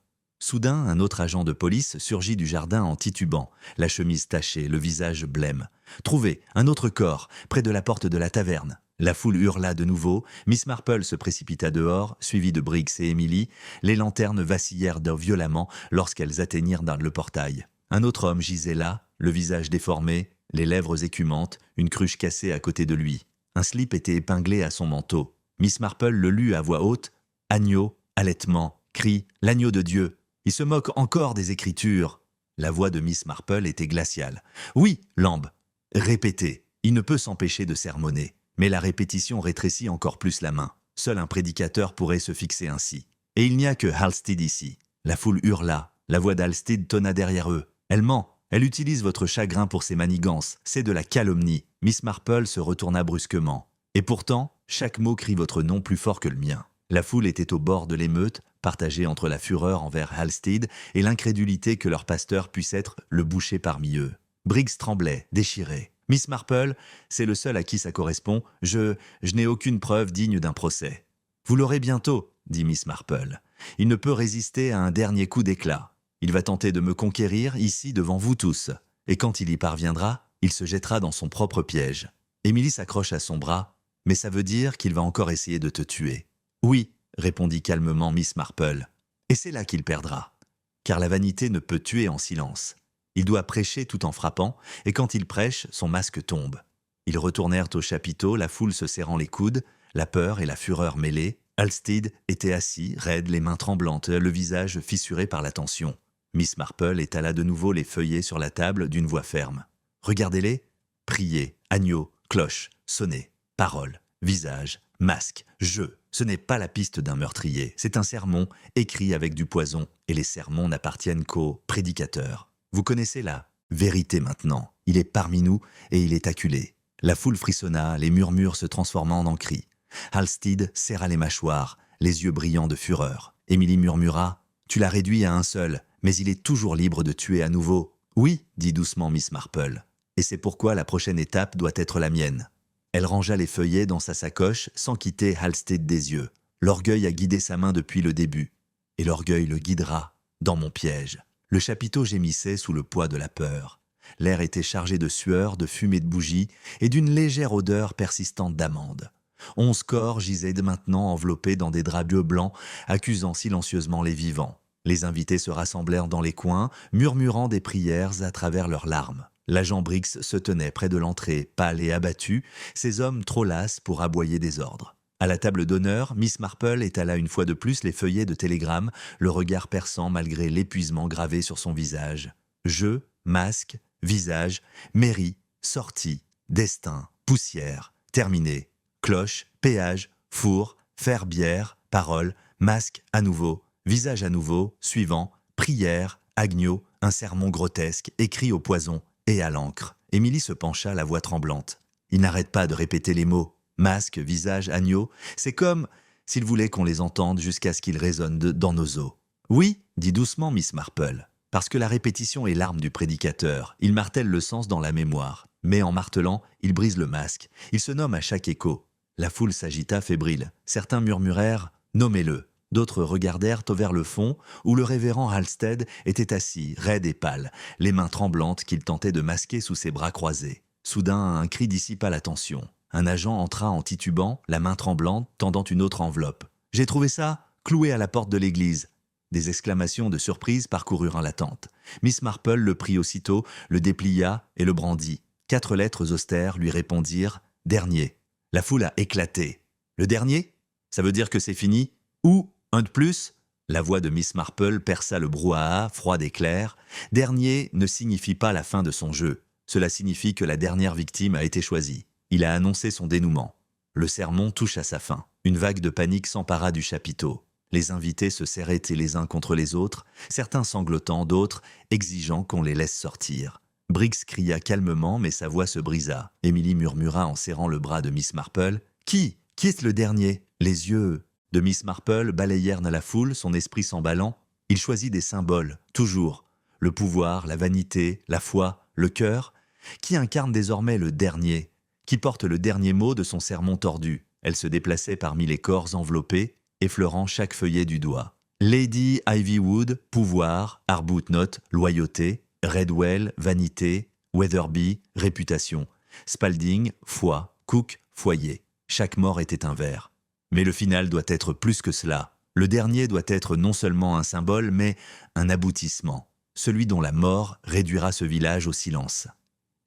Soudain, un autre agent de police surgit du jardin en titubant, la chemise tachée, le visage blême. « Trouvez un autre corps, près de la porte de la taverne. » La foule hurla de nouveau. Miss Marple se précipita dehors, suivie de Briggs et Emily. Les lanternes vacillèrent violemment lorsqu'elles atteignirent le portail. Un autre homme gisait là, le visage déformé, les lèvres écumantes, une cruche cassée à côté de lui. Un slip était épinglé à son manteau. Miss Marple le lut à voix haute. « Agneau, allaitement, cri, l'agneau de Dieu. » Il se moque encore des Écritures. La voix de Miss Marple était glaciale. « Oui, Lambe. Répétez. » Il ne peut s'empêcher de sermonner. Mais la répétition rétrécit encore plus la main. Seul un prédicateur pourrait se fixer ainsi. Et il n'y a que Halstead ici. La foule hurla. La voix d'Halstead tonna derrière eux. « Elle ment. Elle utilise votre chagrin pour ses manigances. C'est de la calomnie. » Miss Marple se retourna brusquement. « Et pourtant, chaque mot crie votre nom plus fort que le mien. » La foule était au bord de l'émeute, partagée entre la fureur envers Halstead et l'incrédulité que leur pasteur puisse être le boucher parmi eux. Briggs tremblait, déchiré. « Miss Marple, c'est le seul à qui ça correspond. Je n'ai aucune preuve digne d'un procès. »« Vous l'aurez bientôt, » dit Miss Marple. « Il ne peut résister à un dernier coup d'éclat. Il va tenter de me conquérir ici devant vous tous. Et quand il y parviendra, il se jettera dans son propre piège. » Émilie s'accroche à son bras. « Mais ça veut dire qu'il va encore essayer de te tuer. » « Oui, » répondit calmement Miss Marple. « Et c'est là qu'il perdra. Car la vanité ne peut tuer en silence. Il doit prêcher tout en frappant, et quand il prêche, son masque tombe. » Ils retournèrent au chapiteau, la foule se serrant les coudes, la peur et la fureur mêlées. Halstead était assis, raide, les mains tremblantes, le visage fissuré par la tension. Miss Marple étala de nouveau les feuillets sur la table d'une voix ferme. « Regardez-les. Priez, agneau, cloche, sonnez, parole, visage, masque, jeu. Ce n'est pas la piste d'un meurtrier, c'est un sermon écrit avec du poison, et les sermons n'appartiennent qu'aux prédicateurs. Vous connaissez la vérité maintenant. Il est parmi nous et il est acculé. » La foule frissonna, les murmures se transformant en cris. Halstead serra les mâchoires, les yeux brillants de fureur. Émilie murmura « Tu l'as réduit à un seul, mais il est toujours libre de tuer à nouveau. »« Oui, dit doucement Miss Marple. » « Et c'est pourquoi la prochaine étape doit être la mienne. Elle rangea les feuillets dans sa sacoche sans quitter Halstead des yeux. L'orgueil a guidé sa main depuis le début. Et l'orgueil le guidera dans mon piège. Le chapiteau gémissait sous le poids de la peur. L'air était chargé de sueur, de fumée de bougies et d'une légère odeur persistante d'amande. 11 corps gisaient maintenant enveloppés dans des draps bleus blancs, accusant silencieusement les vivants. Les invités se rassemblèrent dans les coins, murmurant des prières à travers leurs larmes. L'agent Briggs se tenait près de l'entrée, pâle et abattu, ses hommes trop lasses pour aboyer des ordres. À la table d'honneur, Miss Marple étala une fois de plus les feuillets de télégrammes, le regard perçant malgré l'épuisement gravé sur son visage. Jeu, masque, visage, mairie, sortie, destin, poussière, terminé, cloche, péage, four, faire bière, parole, masque à nouveau, visage à nouveau, suivant, prière, agneau, un sermon grotesque, écrit au poison et à l'encre. Émilie se pencha, la voix tremblante. Il n'arrête pas de répéter les mots. Masque, visage, agneau, c'est comme s'il voulait qu'on les entende jusqu'à ce qu'ils résonnent dans nos os. Oui, dit doucement Miss Marple, parce que la répétition est l'arme du prédicateur. Il martèle le sens dans la mémoire. Mais en martelant, il brise le masque. Il se nomme à chaque écho. La foule s'agita fébrile. Certains murmurèrent « Nommez-le ». D'autres regardèrent vers le fond, où le révérend Halstead était assis, raide et pâle, les mains tremblantes qu'il tentait de masquer sous ses bras croisés. Soudain, un cri dissipa l'attention. Un agent entra en titubant, la main tremblante, tendant une autre enveloppe. « J'ai trouvé ça, cloué à la porte de l'église !» Des exclamations de surprise parcoururent la tente. Miss Marple le prit aussitôt, le déplia et le brandit. 4 lettres austères lui répondirent « Dernier ». La foule a éclaté. « Le dernier ? Ça veut dire que c'est fini ? Ou un de plus ?» La voix de Miss Marple perça le brouhaha, froid et clair. « Dernier ne signifie pas la fin de son jeu. Cela signifie que la dernière victime a été choisie. Il a annoncé son dénouement. Le sermon touche à sa fin. Une vague de panique s'empara du chapiteau. Les invités se serraient les uns contre les autres, certains sanglotant, d'autres exigeant qu'on les laisse sortir. Briggs cria calmement, mais sa voix se brisa. Émilie murmura en serrant le bras de Miss Marple. « Qui est le dernier ?» Les yeux de Miss Marple balayèrent la foule, son esprit s'emballant. Il choisit des symboles, toujours. Le pouvoir, la vanité, la foi, le cœur. Qui incarne désormais le dernier ? Qui porte le dernier mot de son sermon tordu. Elle se déplaçait parmi les corps enveloppés, effleurant chaque feuillet du doigt. Lady Ivywood, pouvoir, Arbuthnot, loyauté, Redwell, vanité, Weatherby, réputation, Spalding, foi, Cook, foyer. Chaque mort était un vers. Mais le final doit être plus que cela. Le dernier doit être non seulement un symbole, mais un aboutissement. Celui dont la mort réduira ce village au silence.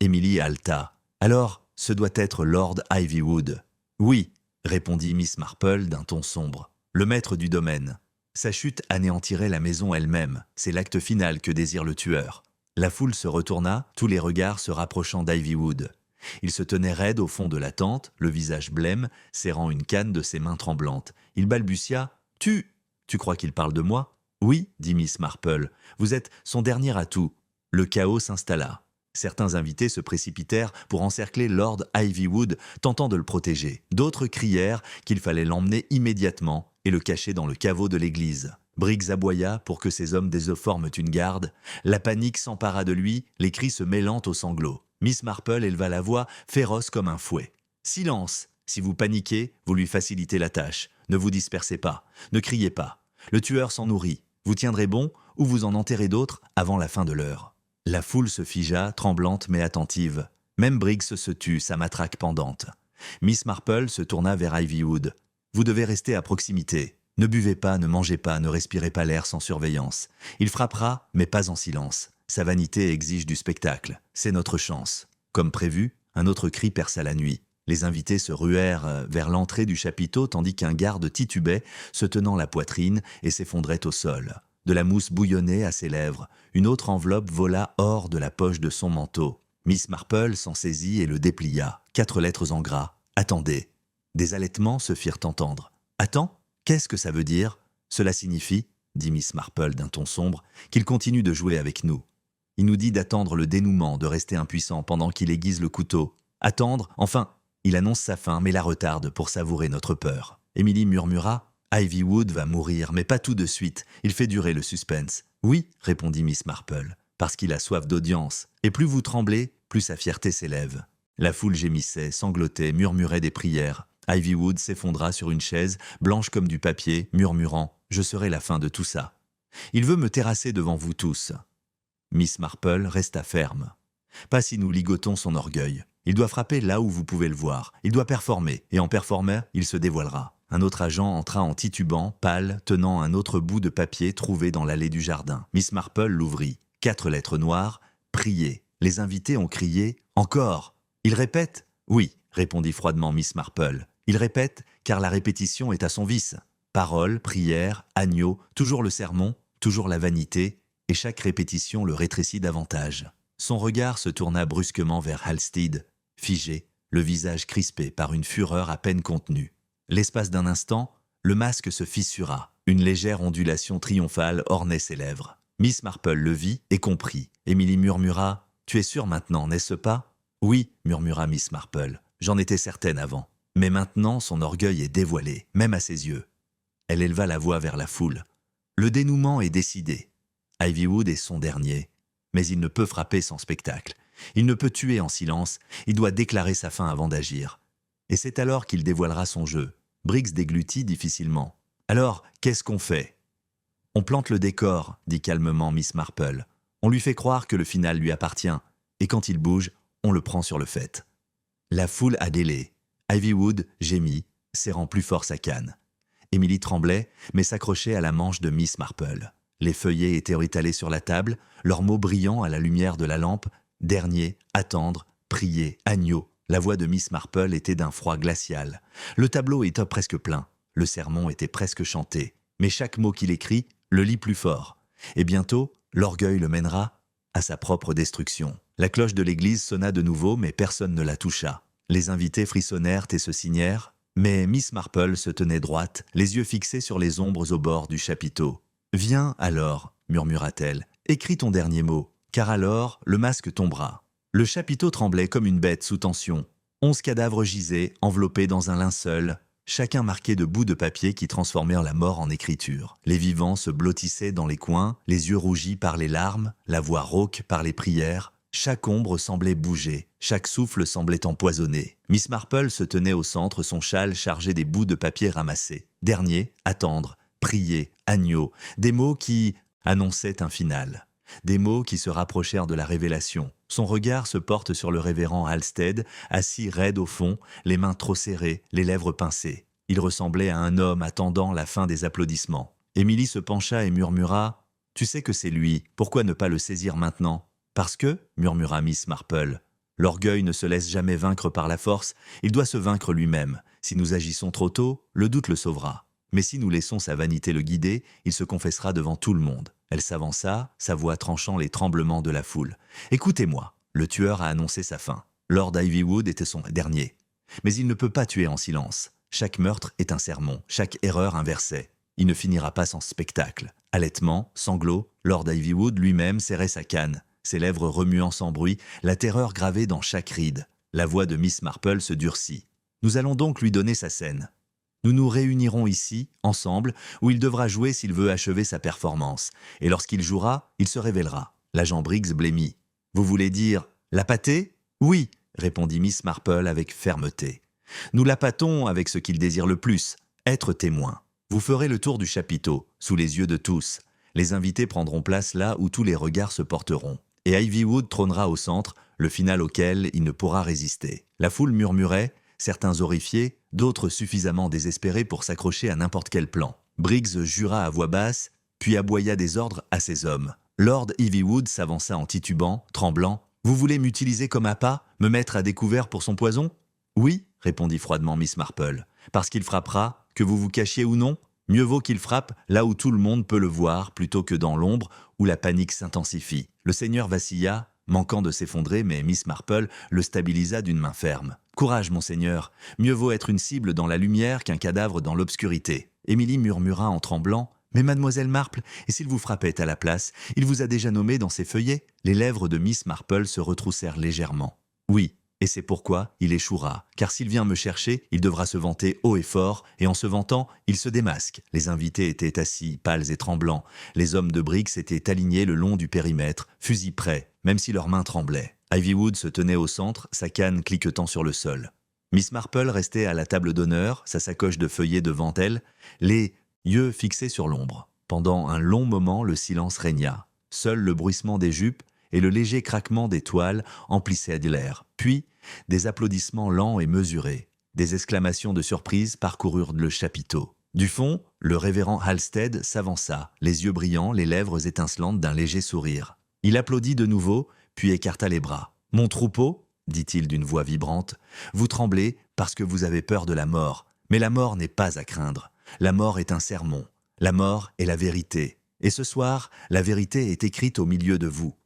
Émilie haleta. Alors, ce doit être Lord Ivywood. Oui, répondit Miss Marple d'un ton sombre. Le maître du domaine. Sa chute anéantirait la maison elle-même. C'est l'acte final que désire le tueur. La foule se retourna, tous les regards se rapprochant d'Ivywood. Il se tenait raide au fond de la tente, le visage blême, serrant une canne de ses mains tremblantes. Il balbutia « Tu crois qu'il parle de moi ?» « Oui, dit Miss Marple. Vous êtes son dernier atout. » Le chaos s'installa. Certains invités se précipitèrent pour encercler Lord Ivywood, tentant de le protéger. D'autres crièrent qu'il fallait l'emmener immédiatement et le cacher dans le caveau de l'église. Briggs aboya pour que ses hommes des eaux forment une garde. La panique s'empara de lui, les cris se mêlant aux sanglots. Miss Marple éleva la voix, féroce comme un fouet. « Silence ! Si vous paniquez, vous lui facilitez la tâche. Ne vous dispersez pas. Ne criez pas. Le tueur s'en nourrit. Vous tiendrez bon ou vous en enterrez d'autres avant la fin de l'heure. » La foule se figea, tremblante mais attentive. Même Briggs se tut, sa matraque pendante. Miss Marple se tourna vers Ivywood. « Vous devez rester à proximité. Ne buvez pas, ne mangez pas, ne respirez pas l'air sans surveillance. Il frappera, mais pas en silence. Sa vanité exige du spectacle. C'est notre chance. » Comme prévu, un autre cri perça la nuit. Les invités se ruèrent vers l'entrée du chapiteau tandis qu'un garde titubait, se tenant la poitrine et s'effondrait au sol. De la mousse bouillonnait à ses lèvres. Une autre enveloppe vola hors de la poche de son manteau. Miss Marple s'en saisit et le déplia. 4 lettres en gras. « Attendez ». Des halètements se firent entendre. « Attends ? Qu'est-ce que ça veut dire ? Cela signifie, dit Miss Marple d'un ton sombre, qu'il continue de jouer avec nous. Il nous dit d'attendre le dénouement, de rester impuissant pendant qu'il aiguise le couteau. Attendre, enfin, il annonce sa fin mais la retarde pour savourer notre peur. » Émilie murmura. Ivywood va mourir, mais pas tout de suite. Il fait durer le suspense. « Oui, répondit Miss Marple, parce qu'il a soif d'audience. Et plus vous tremblez, plus sa fierté s'élève. La foule gémissait, sanglotait, murmurait des prières. Ivywood s'effondra sur une chaise, blanche comme du papier, murmurant « Je serai la fin de tout ça. Il veut me terrasser devant vous tous. » Miss Marple resta ferme. Pas si nous ligotons son orgueil. Il doit frapper là où vous pouvez le voir. Il doit performer, et en performant, il se dévoilera. Un autre agent entra en titubant, pâle, tenant un autre bout de papier trouvé dans l'allée du jardin. Miss Marple l'ouvrit. 4 lettres noires. Priez. Les invités ont crié « Encore !» Il répète « Oui », répondit froidement Miss Marple. Il répète car la répétition est à son vice. Parole, prière, agneau, toujours le sermon, toujours la vanité, et chaque répétition le rétrécit davantage. Son regard se tourna brusquement vers Halstead, figé, le visage crispé par une fureur à peine contenue. L'espace d'un instant, le masque se fissura. Une légère ondulation triomphale ornait ses lèvres. Miss Marple le vit et comprit. Emily murmura « Tu es sûre maintenant, n'est-ce pas ?»« Oui, » murmura Miss Marple. « J'en étais certaine avant. Mais maintenant, son orgueil est dévoilé, même à ses yeux. » Elle éleva la voix vers la foule. « Le dénouement est décidé. Ivywood est son dernier. Mais il ne peut frapper sans spectacle. Il ne peut tuer en silence. Il doit déclarer sa fin avant d'agir. Et c'est alors qu'il dévoilera son jeu. » Briggs déglutit difficilement. « Alors, qu'est-ce qu'on fait ?»« On plante le décor, » dit calmement Miss Marple. « On lui fait croire que le final lui appartient. Et quand il bouge, on le prend sur le fait. » La foule adélait. Ivywood gémit, serrant plus fort sa canne. Emily tremblait, mais s'accrochait à la manche de Miss Marple. Les feuillets étaient étalés sur la table, leurs mots brillants à la lumière de la lampe. Dernier, attendre, prier, agneau. La voix de Miss Marple était d'un froid glacial. Le tableau était presque plein. Le sermon était presque chanté. Mais chaque mot qu'il écrit le lit plus fort. Et bientôt, l'orgueil le mènera à sa propre destruction. La cloche de l'église sonna de nouveau, mais personne ne la toucha. Les invités frissonnèrent et se signèrent, mais Miss Marple se tenait droite, les yeux fixés sur les ombres au bord du chapiteau. « Viens alors, » murmura-t-elle, « écris ton dernier mot, car alors le masque tombera. » Le chapiteau tremblait comme une bête sous tension. 11 cadavres gisaient, enveloppés dans un linceul, chacun marqué de bouts de papier qui transformèrent la mort en écriture. Les vivants se blottissaient dans les coins, les yeux rougis par les larmes, la voix rauque par les prières. Chaque ombre semblait bouger, chaque souffle semblait empoisonné. Miss Marple se tenait au centre, son châle chargé des bouts de papier ramassés. Dernier, attendre, prier, agneau, des mots qui annonçaient un final. Des mots qui se rapprochèrent de la révélation. Son regard se porte sur le révérend Halstead, assis raide au fond, les mains trop serrées, les lèvres pincées. Il ressemblait à un homme attendant la fin des applaudissements. Emily se pencha et murmura « Tu sais que c'est lui, pourquoi ne pas le saisir maintenant ?» « Parce que, » murmura Miss Marple, « l'orgueil ne se laisse jamais vaincre par la force, il doit se vaincre lui-même. Si nous agissons trop tôt, le doute le sauvera. Mais si nous laissons sa vanité le guider, il se confessera devant tout le monde. » Elle s'avança, sa voix tranchant les tremblements de la foule. « Écoutez-moi, le tueur a annoncé sa fin. Lord Ivywood était son dernier. Mais il ne peut pas tuer en silence. Chaque meurtre est un sermon, chaque erreur un verset. Il ne finira pas sans spectacle. » Halètements, sanglots, Lord Ivywood lui-même serrait sa canne. Ses lèvres remuant sans bruit, la terreur gravée dans chaque ride. La voix de Miss Marple se durcit. « Nous allons donc lui donner sa scène. Nous nous réunirons ici, ensemble, où il devra jouer s'il veut achever sa performance. Et lorsqu'il jouera, il se révélera. » L'agent Briggs blêmit. « Vous voulez dire la pâter ?»« Oui, » répondit Miss Marple avec fermeté. « Nous la pâtons avec ce qu'il désire le plus, être témoin. Vous ferez le tour du chapiteau, sous les yeux de tous. Les invités prendront place là où tous les regards se porteront. Et Ivywood trônera au centre, le final auquel il ne pourra résister. » La foule murmurait, certains horrifiés, d'autres suffisamment désespérés pour s'accrocher à n'importe quel plan. Briggs jura à voix basse, puis aboya des ordres à ses hommes. Lord Ivywood s'avança en titubant, tremblant. « Vous voulez m'utiliser comme appât, me mettre à découvert pour son poison ?»« Oui, » répondit froidement Miss Marple. « Parce qu'il frappera, que vous vous cachiez ou non ? Mieux vaut qu'il frappe là où tout le monde peut le voir plutôt que dans l'ombre où la panique s'intensifie. » Le seigneur vacilla, manquant de s'effondrer, mais Miss Marple le stabilisa d'une main ferme. « Courage, monseigneur. Mieux vaut être une cible dans la lumière qu'un cadavre dans l'obscurité. » Émilie murmura en tremblant. « Mais mademoiselle Marple, et s'il vous frappait à la place, il vous a déjà nommé dans ses feuillets ?» Les lèvres de Miss Marple se retroussèrent légèrement. « Oui. Et c'est pourquoi il échouera, car s'il vient me chercher, il devra se vanter haut et fort, et en se vantant, il se démasque. » Les invités étaient assis, pâles et tremblants. Les hommes de Briggs étaient alignés le long du périmètre, fusils prêts, même si leurs mains tremblaient. Ivywood se tenait au centre, sa canne cliquetant sur le sol. Miss Marple restait à la table d'honneur, sa sacoche de feuillets devant elle, les yeux fixés sur l'ombre. Pendant un long moment, le silence régna. Seul le bruissement des jupes et le léger craquement des toiles emplissaient l'air. Puis, des applaudissements lents et mesurés. Des exclamations de surprise parcoururent le chapiteau. Du fond, le révérend Halstead s'avança, les yeux brillants, les lèvres étincelantes d'un léger sourire. Il applaudit de nouveau, puis écarta les bras. « Mon troupeau, dit-il d'une voix vibrante, vous tremblez parce que vous avez peur de la mort. Mais la mort n'est pas à craindre. La mort est un sermon. La mort est la vérité. Et ce soir, la vérité est écrite au milieu de vous. »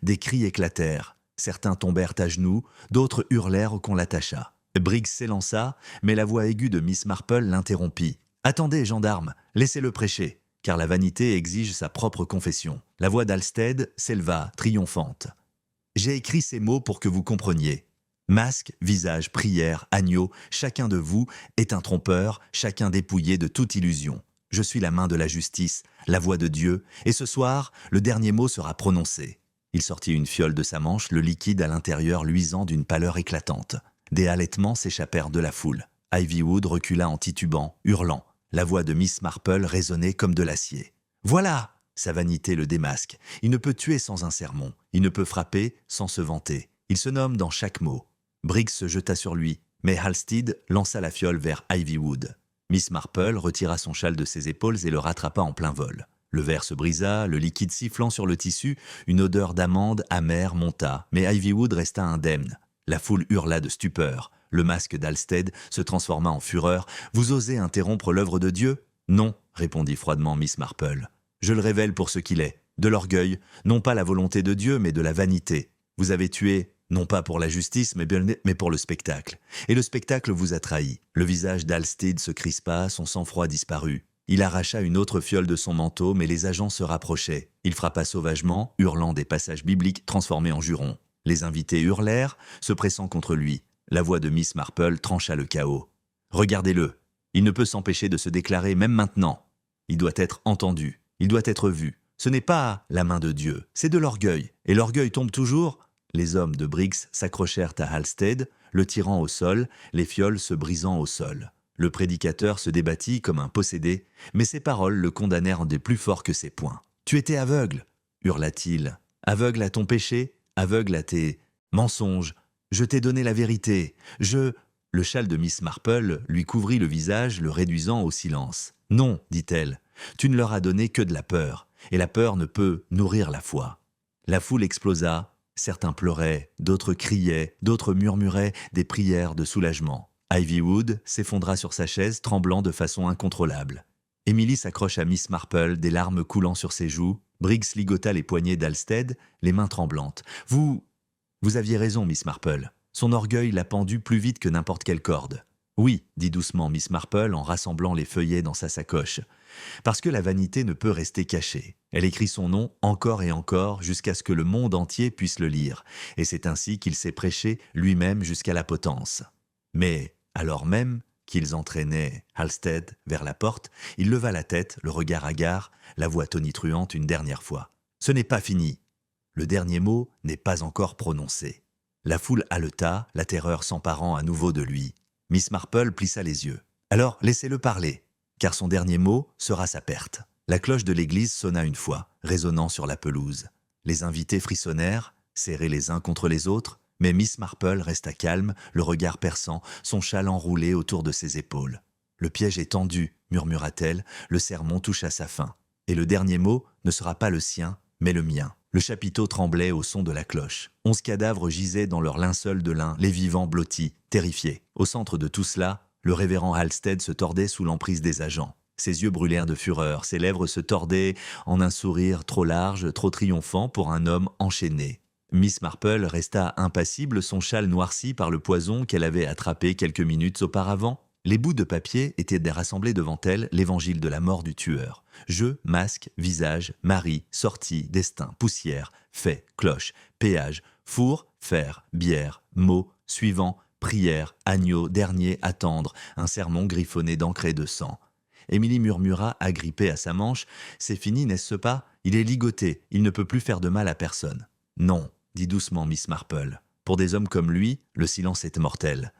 Des cris éclatèrent. Certains tombèrent à genoux, d'autres hurlèrent qu'on l'attachât. Briggs s'élança, mais la voix aiguë de Miss Marple l'interrompit. « Attendez, gendarme, laissez-le prêcher, car la vanité exige sa propre confession. » La voix d'Halstead s'éleva, triomphante. « J'ai écrit ces mots pour que vous compreniez. Masque, visage, prière, agneau, chacun de vous est un trompeur, chacun dépouillé de toute illusion. Je suis la main de la justice, la voix de Dieu, et ce soir, le dernier mot sera prononcé. » Il sortit une fiole de sa manche, le liquide à l'intérieur luisant d'une pâleur éclatante. Des halètements s'échappèrent de la foule. Ivywood recula en titubant, hurlant. La voix de Miss Marple résonnait comme de l'acier. « Voilà !» Sa vanité le démasque. Il ne peut tuer sans un sermon. Il ne peut frapper sans se vanter. Il se nomme dans chaque mot. Briggs se jeta sur lui, mais Halstead lança la fiole vers Ivywood. Miss Marple retira son châle de ses épaules et le rattrapa en plein vol. Le verre se brisa, le liquide sifflant sur le tissu, une odeur d'amande amère monta, mais Ivywood resta indemne. La foule hurla de stupeur. Le masque d'Halstead se transforma en fureur. « Vous osez interrompre l'œuvre de Dieu ?»« Non, » répondit froidement Miss Marple. « Je le révèle pour ce qu'il est. De l'orgueil, non pas la volonté de Dieu, mais de la vanité. Vous avez tué, non pas pour la justice, mais pour le spectacle. Et le spectacle vous a trahi. » Le visage d'Halstead se crispa, son sang-froid disparut. Il arracha une autre fiole de son manteau, mais les agents se rapprochaient. Il frappa sauvagement, hurlant des passages bibliques transformés en jurons. Les invités hurlèrent, se pressant contre lui. La voix de Miss Marple trancha le chaos. « Regardez-le. Il ne peut s'empêcher de se déclarer même maintenant. Il doit être entendu. Il doit être vu. Ce n'est pas la main de Dieu, c'est de l'orgueil. Et l'orgueil tombe toujours. » Les hommes de Briggs s'accrochèrent à Halstead, le tirant au sol, les fioles se brisant au sol. Le prédicateur se débattit comme un possédé, mais ses paroles le condamnèrent des plus forts que ses poings. « Tu étais aveugle !» hurla-t-il. « Aveugle à ton péché, aveugle à tes mensonges. Je t'ai donné la vérité. Le châle de Miss Marple lui couvrit le visage, le réduisant au silence. « Non, dit-elle, tu ne leur as donné que de la peur, et la peur ne peut nourrir la foi. » La foule explosa. Certains pleuraient, d'autres criaient, d'autres murmuraient des prières de soulagement. Ivywood s'effondra sur sa chaise, tremblant de façon incontrôlable. Emily s'accroche à Miss Marple, des larmes coulant sur ses joues. Briggs ligota les poignets d'Halstead, les mains tremblantes. « Vous aviez raison, Miss Marple. Son orgueil l'a pendu plus vite que n'importe quelle corde. »« Oui, dit doucement Miss Marple en rassemblant les feuillets dans sa sacoche. « Parce que la vanité ne peut rester cachée. Elle écrit son nom encore et encore jusqu'à ce que le monde entier puisse le lire. Et c'est ainsi qu'il s'est prêché lui-même jusqu'à la potence. » Mais alors même qu'ils entraînaient Halstead vers la porte, il leva la tête, le regard hagard, la voix tonitruante une dernière fois. « Ce n'est pas fini. Le dernier mot n'est pas encore prononcé. » La foule haleta, la terreur s'emparant à nouveau de lui. Miss Marple plissa les yeux. « Alors laissez-le parler, car son dernier mot sera sa perte. » La cloche de l'église sonna une fois, résonnant sur la pelouse. Les invités frissonnèrent, serrés les uns contre les autres, mais Miss Marple resta calme, le regard perçant, son châle enroulé autour de ses épaules. « Le piège est tendu, » murmura-t-elle, le sermon touche à sa fin. « Et le dernier mot ne sera pas le sien, mais le mien. » Le chapiteau tremblait au son de la cloche. 11 cadavres gisaient dans leurs linceuls de lin, les vivants blottis, terrifiés. Au centre de tout cela, le révérend Halstead se tordait sous l'emprise des agents. Ses yeux brûlèrent de fureur, ses lèvres se tordaient en un sourire trop large, trop triomphant pour un homme enchaîné. Miss Marple resta impassible, son châle noirci par le poison qu'elle avait attrapé quelques minutes auparavant. Les bouts de papier étaient rassemblés devant elle, l'évangile de la mort du tueur. Jeu, masque, visage, mari, sortie, destin, poussière, fait, cloche, péage, four, fer, bière, mot, suivant, prière, agneau, dernier, attendre, un sermon griffonné d'encre et de sang. Émilie murmura, agrippée à sa manche, « C'est fini, n'est-ce pas? Il est ligoté, il ne peut plus faire de mal à personne. » « Non, dit doucement Miss Marple. Pour des hommes comme lui, le silence est mortel.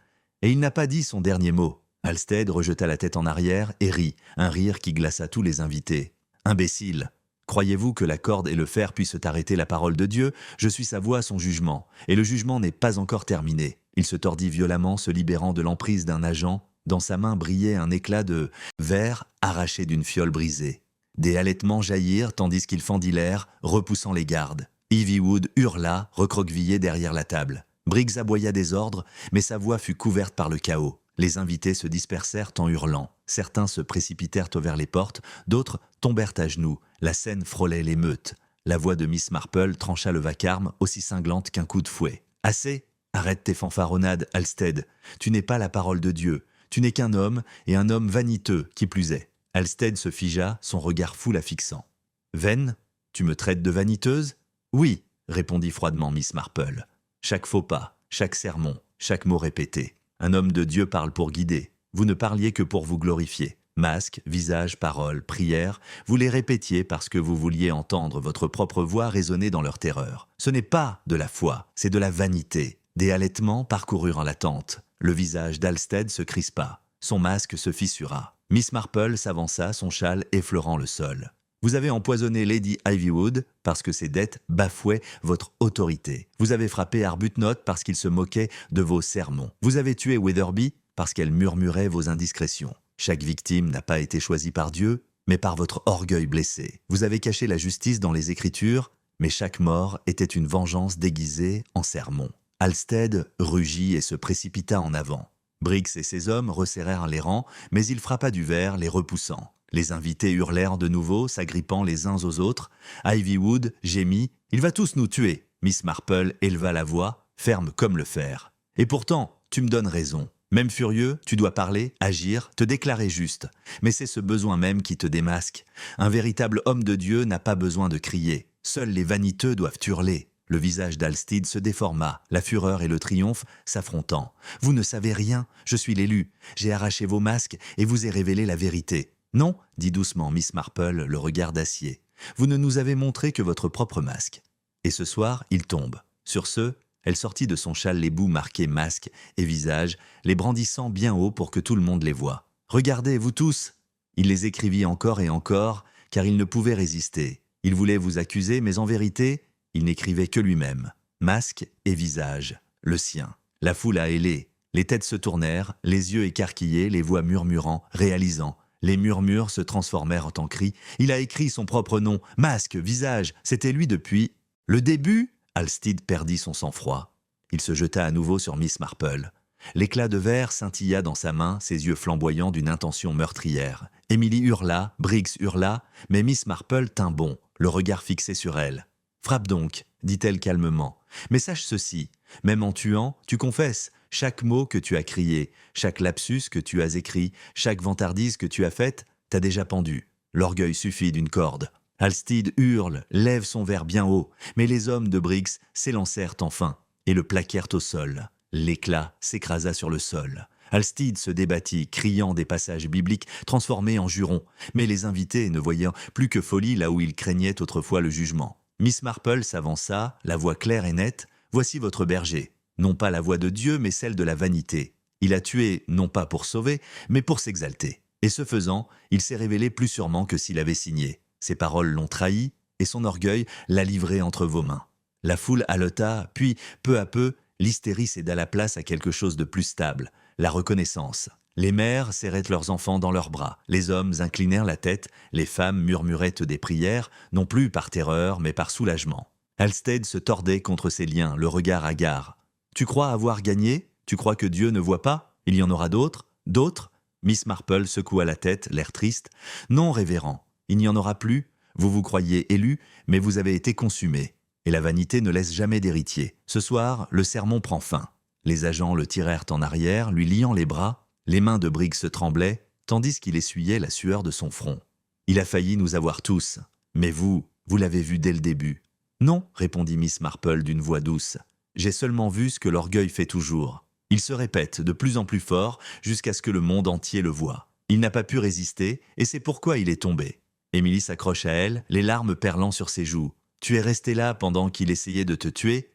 Et il n'a pas dit son dernier mot. Halstead rejeta la tête en arrière et rit, un rire qui glaça tous les invités. Imbécile! Croyez-vous que la corde et le fer puissent arrêter la parole de Dieu? Je suis sa voix à son jugement, et le jugement n'est pas encore terminé. Il se tordit violemment, se libérant de l'emprise d'un agent. Dans sa main brillait un éclat de verre arraché d'une fiole brisée. Des halètements jaillirent tandis qu'il fendit l'air, repoussant les gardes. Ivywood hurla, recroquevillé derrière la table. Briggs aboya des ordres, mais sa voix fut couverte par le chaos. Les invités se dispersèrent en hurlant. Certains se précipitèrent vers les portes, d'autres tombèrent à genoux. La scène frôlait l'émeute. La voix de Miss Marple trancha le vacarme, aussi cinglante qu'un coup de fouet. « Assez! Arrête tes fanfaronnades, Halstead. Tu n'es pas la parole de Dieu. Tu n'es qu'un homme, et un homme vaniteux, qui plus est. » Halstead se figea, son regard fou la fixant. « Vaine? Tu me traites de vaniteuse? »« Oui, » répondit froidement Miss Marple. Chaque faux pas, chaque sermon, chaque mot répété. Un homme de Dieu parle pour guider. Vous ne parliez que pour vous glorifier. Masque, visage, paroles, prières, vous les répétiez parce que vous vouliez entendre votre propre voix résonner dans leur terreur. Ce n'est pas de la foi, c'est de la vanité. Des halètements parcoururent la tente. Le visage d'Halstead se crispa. Son masque se fissura. Miss Marple s'avança, son châle effleurant le sol. Vous avez empoisonné Lady Ivywood parce que ses dettes bafouaient votre autorité. Vous avez frappé Arbuthnot parce qu'il se moquait de vos sermons. Vous avez tué Witherby parce qu'elle murmurait vos indiscrétions. Chaque victime n'a pas été choisie par Dieu, mais par votre orgueil blessé. Vous avez caché la justice dans les Écritures, mais chaque mort était une vengeance déguisée en sermon. Halstead rugit et se précipita en avant. Briggs et ses hommes resserrèrent les rangs, mais il frappa du verre, les repoussant. Les invités hurlèrent de nouveau, s'agrippant les uns aux autres. Ivywood gémit « Il va tous nous tuer !» Miss Marple éleva la voix, ferme comme le fer. « Et pourtant, tu me donnes raison. Même furieux, tu dois parler, agir, te déclarer juste. Mais c'est ce besoin même qui te démasque. Un véritable homme de Dieu n'a pas besoin de crier. Seuls les vaniteux doivent hurler. » Le visage d'Halstead se déforma, la fureur et le triomphe s'affrontant. « Vous ne savez rien, je suis l'élu. J'ai arraché vos masques et vous ai révélé la vérité. » « Non, » dit doucement Miss Marple, le regard d'acier. « Vous ne nous avez montré que votre propre masque. » Et ce soir, il tombe. Sur ce, elle sortit de son châle les bouts marqués masque et visage, les brandissant bien haut pour que tout le monde les voie. « Regardez, vous tous !» Il les écrivit encore et encore, car il ne pouvait résister. Il voulait vous accuser, mais en vérité, il n'écrivait que lui-même. Masque et visage, le sien. La foule a hélé. Les têtes se tournèrent, les yeux écarquillés, les voix murmurant, réalisant. Les murmures se transformèrent en cris. Il a écrit son propre nom. Masque, visage, c'était lui depuis... Le début? Halstead perdit son sang-froid. Il se jeta à nouveau sur Miss Marple. L'éclat de verre scintilla dans sa main, ses yeux flamboyants d'une intention meurtrière. Emily hurla, Briggs hurla, mais Miss Marple tint bon, le regard fixé sur elle. « Frappe donc, dit-elle calmement. Mais sache ceci, même en tuant, tu confesses. Chaque mot que tu as crié, chaque lapsus que tu as écrit, chaque vantardise que tu as faite, t'as déjà pendu. L'orgueil suffit d'une corde. » Halstead hurle, lève son verre bien haut, mais les hommes de Briggs s'élancèrent enfin et le plaquèrent au sol. L'éclat s'écrasa sur le sol. Halstead se débattit, criant des passages bibliques transformés en jurons, mais les invités ne voyaient plus que folie là où ils craignaient autrefois le jugement. Miss Marple s'avança, la voix claire et nette. « Voici votre berger. Non pas la voix de Dieu, mais celle de la vanité. Il a tué, non pas pour sauver, mais pour s'exalter. Et ce faisant, il s'est révélé plus sûrement que s'il avait signé. Ses paroles l'ont trahi, et son orgueil l'a livré entre vos mains. » La foule haleta, puis, peu à peu, l'hystérie céda la place à quelque chose de plus stable, la reconnaissance. Les mères serraient leurs enfants dans leurs bras, les hommes inclinèrent la tête, les femmes murmuraient des prières, non plus par terreur, mais par soulagement. Halstead se tordait contre ses liens, le regard hagard. « Tu crois avoir gagné? Tu crois que Dieu ne voit pas? Il y en aura d'autres? D'autres ?» Miss Marple secoua la tête, l'air triste. « Non, révérend, il n'y en aura plus. Vous vous croyez élu, mais vous avez été consumé. Et la vanité ne laisse jamais d'héritier. Ce soir, le sermon prend fin. » Les agents le tirèrent en arrière, lui liant les bras. Les mains de Briggs se tremblaient, tandis qu'il essuyait la sueur de son front. « Il a failli nous avoir tous. Mais vous l'avez vu dès le début. »« Non, » répondit Miss Marple d'une voix douce. « J'ai seulement vu ce que l'orgueil fait toujours. Il se répète de plus en plus fort jusqu'à ce que le monde entier le voie. Il n'a pas pu résister et c'est pourquoi il est tombé. » Émilie s'accroche à elle, les larmes perlant sur ses joues. « Tu es resté là pendant qu'il essayait de te tuer ?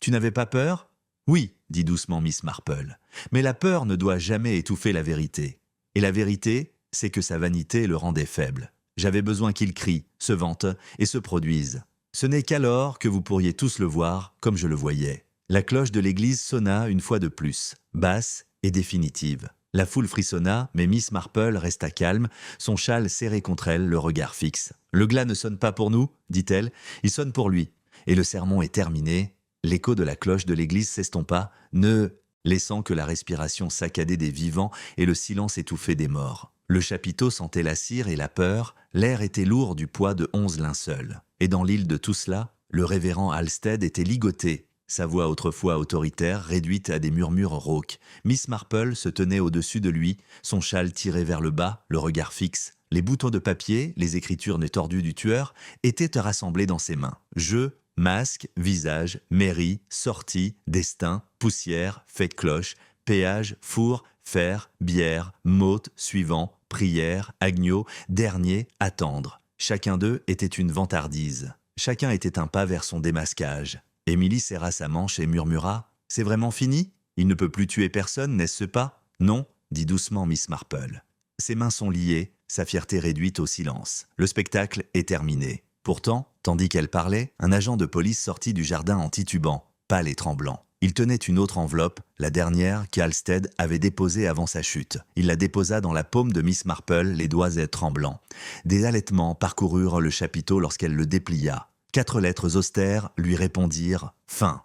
Tu n'avais pas peur? Oui, dit doucement Miss Marple. Mais la peur ne doit jamais étouffer la vérité. Et la vérité, c'est que sa vanité le rendait faible. J'avais besoin qu'il crie, se vante et se produise. Ce n'est qu'alors que vous pourriez tous le voir comme je le voyais. La cloche de l'église sonna une fois de plus, basse et définitive. La foule frissonna, mais Miss Marple resta calme, son châle serré contre elle, le regard fixe. « Le glas ne sonne pas pour nous, dit-elle, il sonne pour lui. Et le sermon est terminé. » L'écho de la cloche de l'église s'estompa, laissant que la respiration saccadée des vivants et le silence étouffé des morts. Le chapiteau sentait la cire et la peur, l'air était lourd du poids de 11 linceuls. Et dans l'île de tout cela, le révérend Halstead était ligoté, sa voix autrefois autoritaire réduite à des murmures rauques. Miss Marple se tenait au-dessus de lui, son châle tiré vers le bas, le regard fixe. Les boutons de papier, les écritures tordues du tueur, étaient rassemblés dans ses mains. Jeu, masque, visage, mairie, sortie, destin, poussière, fête cloche, péage, four, fer, bière, motte, suivant, prière, agneau, dernier, attendre. Chacun d'eux était une vantardise. Chacun était un pas vers son démasquage. Émilie serra sa manche et murmura « C'est vraiment fini? Il ne peut plus tuer personne, n'est-ce pas ?»« Non, » dit doucement Miss Marple. Ses mains sont liées, sa fierté réduite au silence. Le spectacle est terminé. Pourtant, tandis qu'elle parlait, un agent de police sortit du jardin en titubant, pâle et tremblant. Il tenait une autre enveloppe, la dernière qu'Halstead avait déposée avant sa chute. Il la déposa dans la paume de Miss Marple, les doigts tremblants. Des halètements parcoururent le chapiteau lorsqu'elle le déplia. 4 lettres austères lui répondirent « Fin ».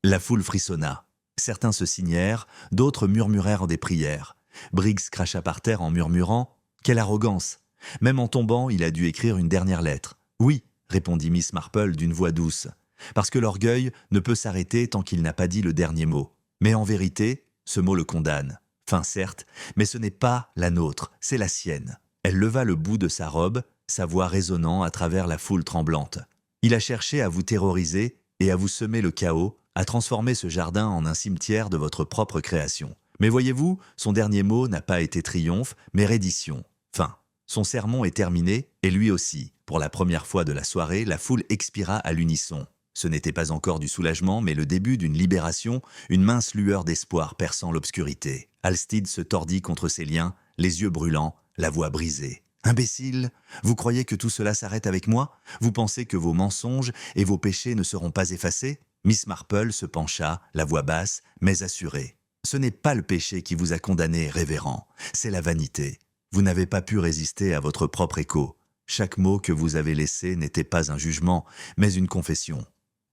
La foule frissonna. Certains se signèrent, d'autres murmurèrent des prières. Briggs cracha par terre en murmurant « Quelle arrogance !» Même en tombant, il a dû écrire une dernière lettre. « Oui », répondit Miss Marple d'une voix douce, « parce que l'orgueil ne peut s'arrêter tant qu'il n'a pas dit le dernier mot. Mais en vérité, ce mot le condamne. Fin certes, mais ce n'est pas la nôtre, c'est la sienne. » Elle leva le bout de sa robe, sa voix résonnant à travers la foule tremblante. Il a cherché à vous terroriser et à vous semer le chaos, à transformer ce jardin en un cimetière de votre propre création. Mais voyez-vous, son dernier mot n'a pas été triomphe, mais reddition. Fin. Son sermon est terminé, et lui aussi. Pour la première fois de la soirée, la foule expira à l'unisson. Ce n'était pas encore du soulagement, mais le début d'une libération, une mince lueur d'espoir perçant l'obscurité. Halstead se tordit contre ses liens, les yeux brûlants, la voix brisée. « Imbécile, vous croyez que tout cela s'arrête avec moi? Vous pensez que vos mensonges et vos péchés ne seront pas effacés ?» Miss Marple se pencha, la voix basse, mais assurée. « Ce n'est pas le péché qui vous a condamné, révérend, c'est la vanité. Vous n'avez pas pu résister à votre propre écho. Chaque mot que vous avez laissé n'était pas un jugement, mais une confession.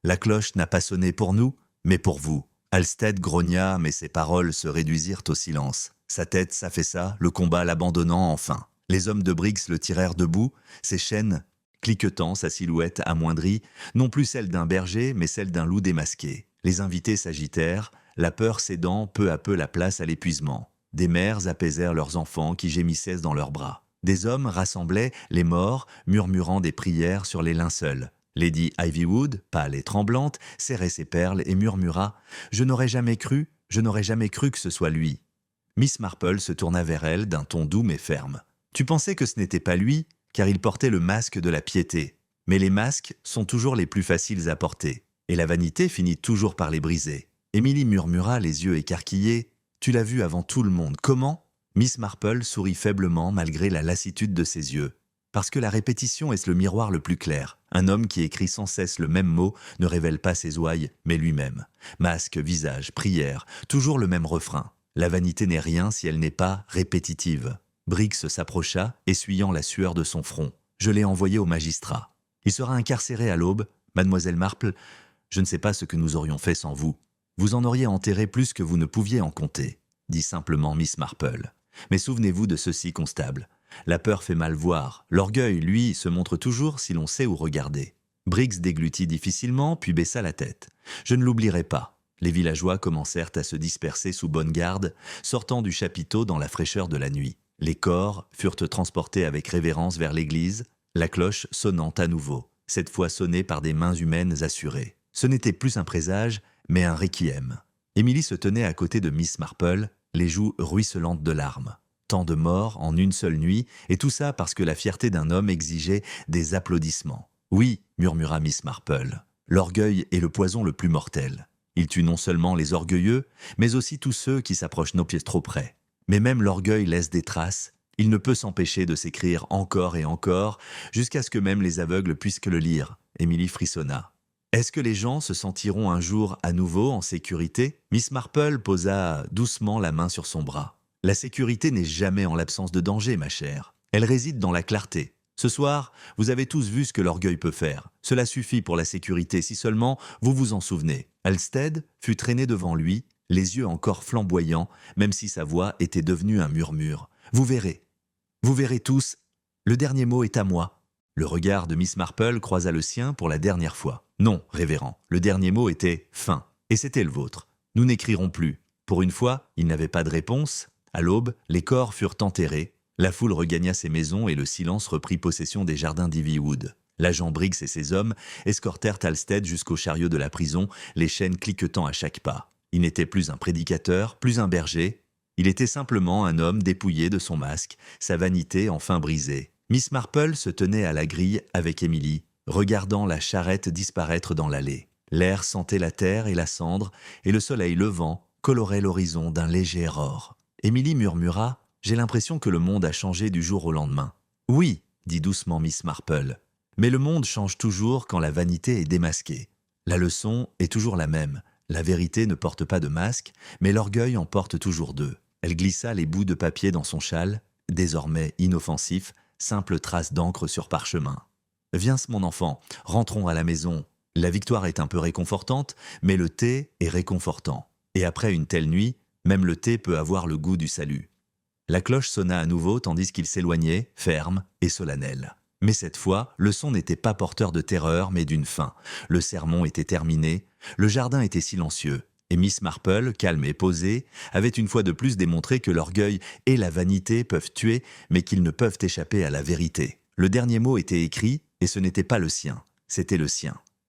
La cloche n'a pas sonné pour nous, mais pour vous. » Halstead grogna, mais ses paroles se réduisirent au silence. Sa tête s'affaissa, le combat l'abandonnant enfin. Les hommes de Briggs le tirèrent debout, ses chaînes cliquetant, sa silhouette amoindrie, non plus celle d'un berger, mais celle d'un loup démasqué. Les invités s'agitèrent, la peur cédant peu à peu la place à l'épuisement. Des mères apaisèrent leurs enfants qui gémissaient dans leurs bras. Des hommes rassemblaient les morts, murmurant des prières sur les linceuls. Lady Ivywood, pâle et tremblante, serrait ses perles et murmura « Je n'aurais jamais cru que ce soit lui. » Miss Marple se tourna vers elle d'un ton doux mais ferme. « Tu pensais que ce n'était pas lui, car il portait le masque de la piété. Mais les masques sont toujours les plus faciles à porter, et la vanité finit toujours par les briser. » Émilie murmura les yeux écarquillés « Tu l'as vu avant tout le monde, comment ?» Miss Marple sourit faiblement malgré la lassitude de ses yeux. Parce que la répétition est le miroir le plus clair. Un homme qui écrit sans cesse le même mot ne révèle pas ses ouailles, mais lui-même. Masque, visage, prière, toujours le même refrain. La vanité n'est rien si elle n'est pas répétitive. Briggs s'approcha, essuyant la sueur de son front. Je l'ai envoyé au magistrat. Il sera incarcéré à l'aube. Mademoiselle Marple, je ne sais pas ce que nous aurions fait sans vous. Vous en auriez enterré plus que vous ne pouviez en compter, dit simplement Miss Marple. Mais souvenez-vous de ceci, constable. La peur fait mal voir. L'orgueil, lui, se montre toujours si l'on sait où regarder. Briggs déglutit difficilement, puis baissa la tête. Je ne l'oublierai pas. Les villageois commencèrent à se disperser sous bonne garde, sortant du chapiteau dans la fraîcheur de la nuit. Les corps furent transportés avec révérence vers l'église, la cloche sonnant à nouveau, cette fois sonnée par des mains humaines assurées. Ce n'était plus un présage, mais un requiem. Émilie se tenait à côté de Miss Marple, les joues ruisselantes de larmes. Tant de morts en une seule nuit, et tout ça parce que la fierté d'un homme exigeait des applaudissements. « Oui », murmura Miss Marple. L'orgueil est le poison le plus mortel. Il tue non seulement les orgueilleux, mais aussi tous ceux qui s'approchent nos pieds trop près. Mais même l'orgueil laisse des traces. Il ne peut s'empêcher de s'écrire encore et encore, jusqu'à ce que même les aveugles puissent le lire. Émilie frissonna. Est-ce que les gens se sentiront un jour à nouveau en sécurité? Miss Marple posa doucement la main sur son bras. La sécurité n'est jamais en l'absence de danger, ma chère. Elle réside dans la clarté. Ce soir, vous avez tous vu ce que l'orgueil peut faire. Cela suffit pour la sécurité, si seulement vous vous en souvenez. Halstead fut traîné devant lui, les yeux encore flamboyants, même si sa voix était devenue un murmure. Vous verrez tous, le dernier mot est à moi. Le regard de Miss Marple croisa le sien pour la dernière fois. Non, révérend, le dernier mot était « fin », et c'était le vôtre. Nous n'écrirons plus. Pour une fois, il n'avait pas de réponse. À l'aube, les corps furent enterrés. La foule regagna ses maisons et le silence reprit possession des jardins d'Ivywood. L'agent Briggs et ses hommes escortèrent Halstead jusqu'au chariot de la prison, les chaînes cliquetant à chaque pas. Il n'était plus un prédicateur, plus un berger. Il était simplement un homme dépouillé de son masque, sa vanité enfin brisée. Miss Marple se tenait à la grille avec Emily, regardant la charrette disparaître dans l'allée. L'air sentait la terre et la cendre, et le soleil levant colorait l'horizon d'un léger or. Emily murmura « J'ai l'impression que le monde a changé du jour au lendemain. » « Oui, dit doucement Miss Marple. Mais le monde change toujours quand la vanité est démasquée. La leçon est toujours la même. La vérité ne porte pas de masque, mais l'orgueil en porte toujours deux. Elle glissa les bouts de papier dans son châle, désormais inoffensif, simple trace d'encre sur parchemin. « Viens, mon enfant, rentrons à la maison. La victoire est un peu réconfortante, mais le thé est réconfortant. Et après une telle nuit, même le thé peut avoir le goût du salut. » La cloche sonna à nouveau tandis qu'il s'éloignait, ferme et solennel. Mais cette fois, le son n'était pas porteur de terreur, mais d'une faim. Le sermon était terminé, le jardin était silencieux, et Miss Marple, calme et posée, avait une fois de plus démontré que l'orgueil et la vanité peuvent tuer, mais qu'ils ne peuvent échapper à la vérité. Le dernier mot était écrit, et ce n'était pas le sien, c'était le sien.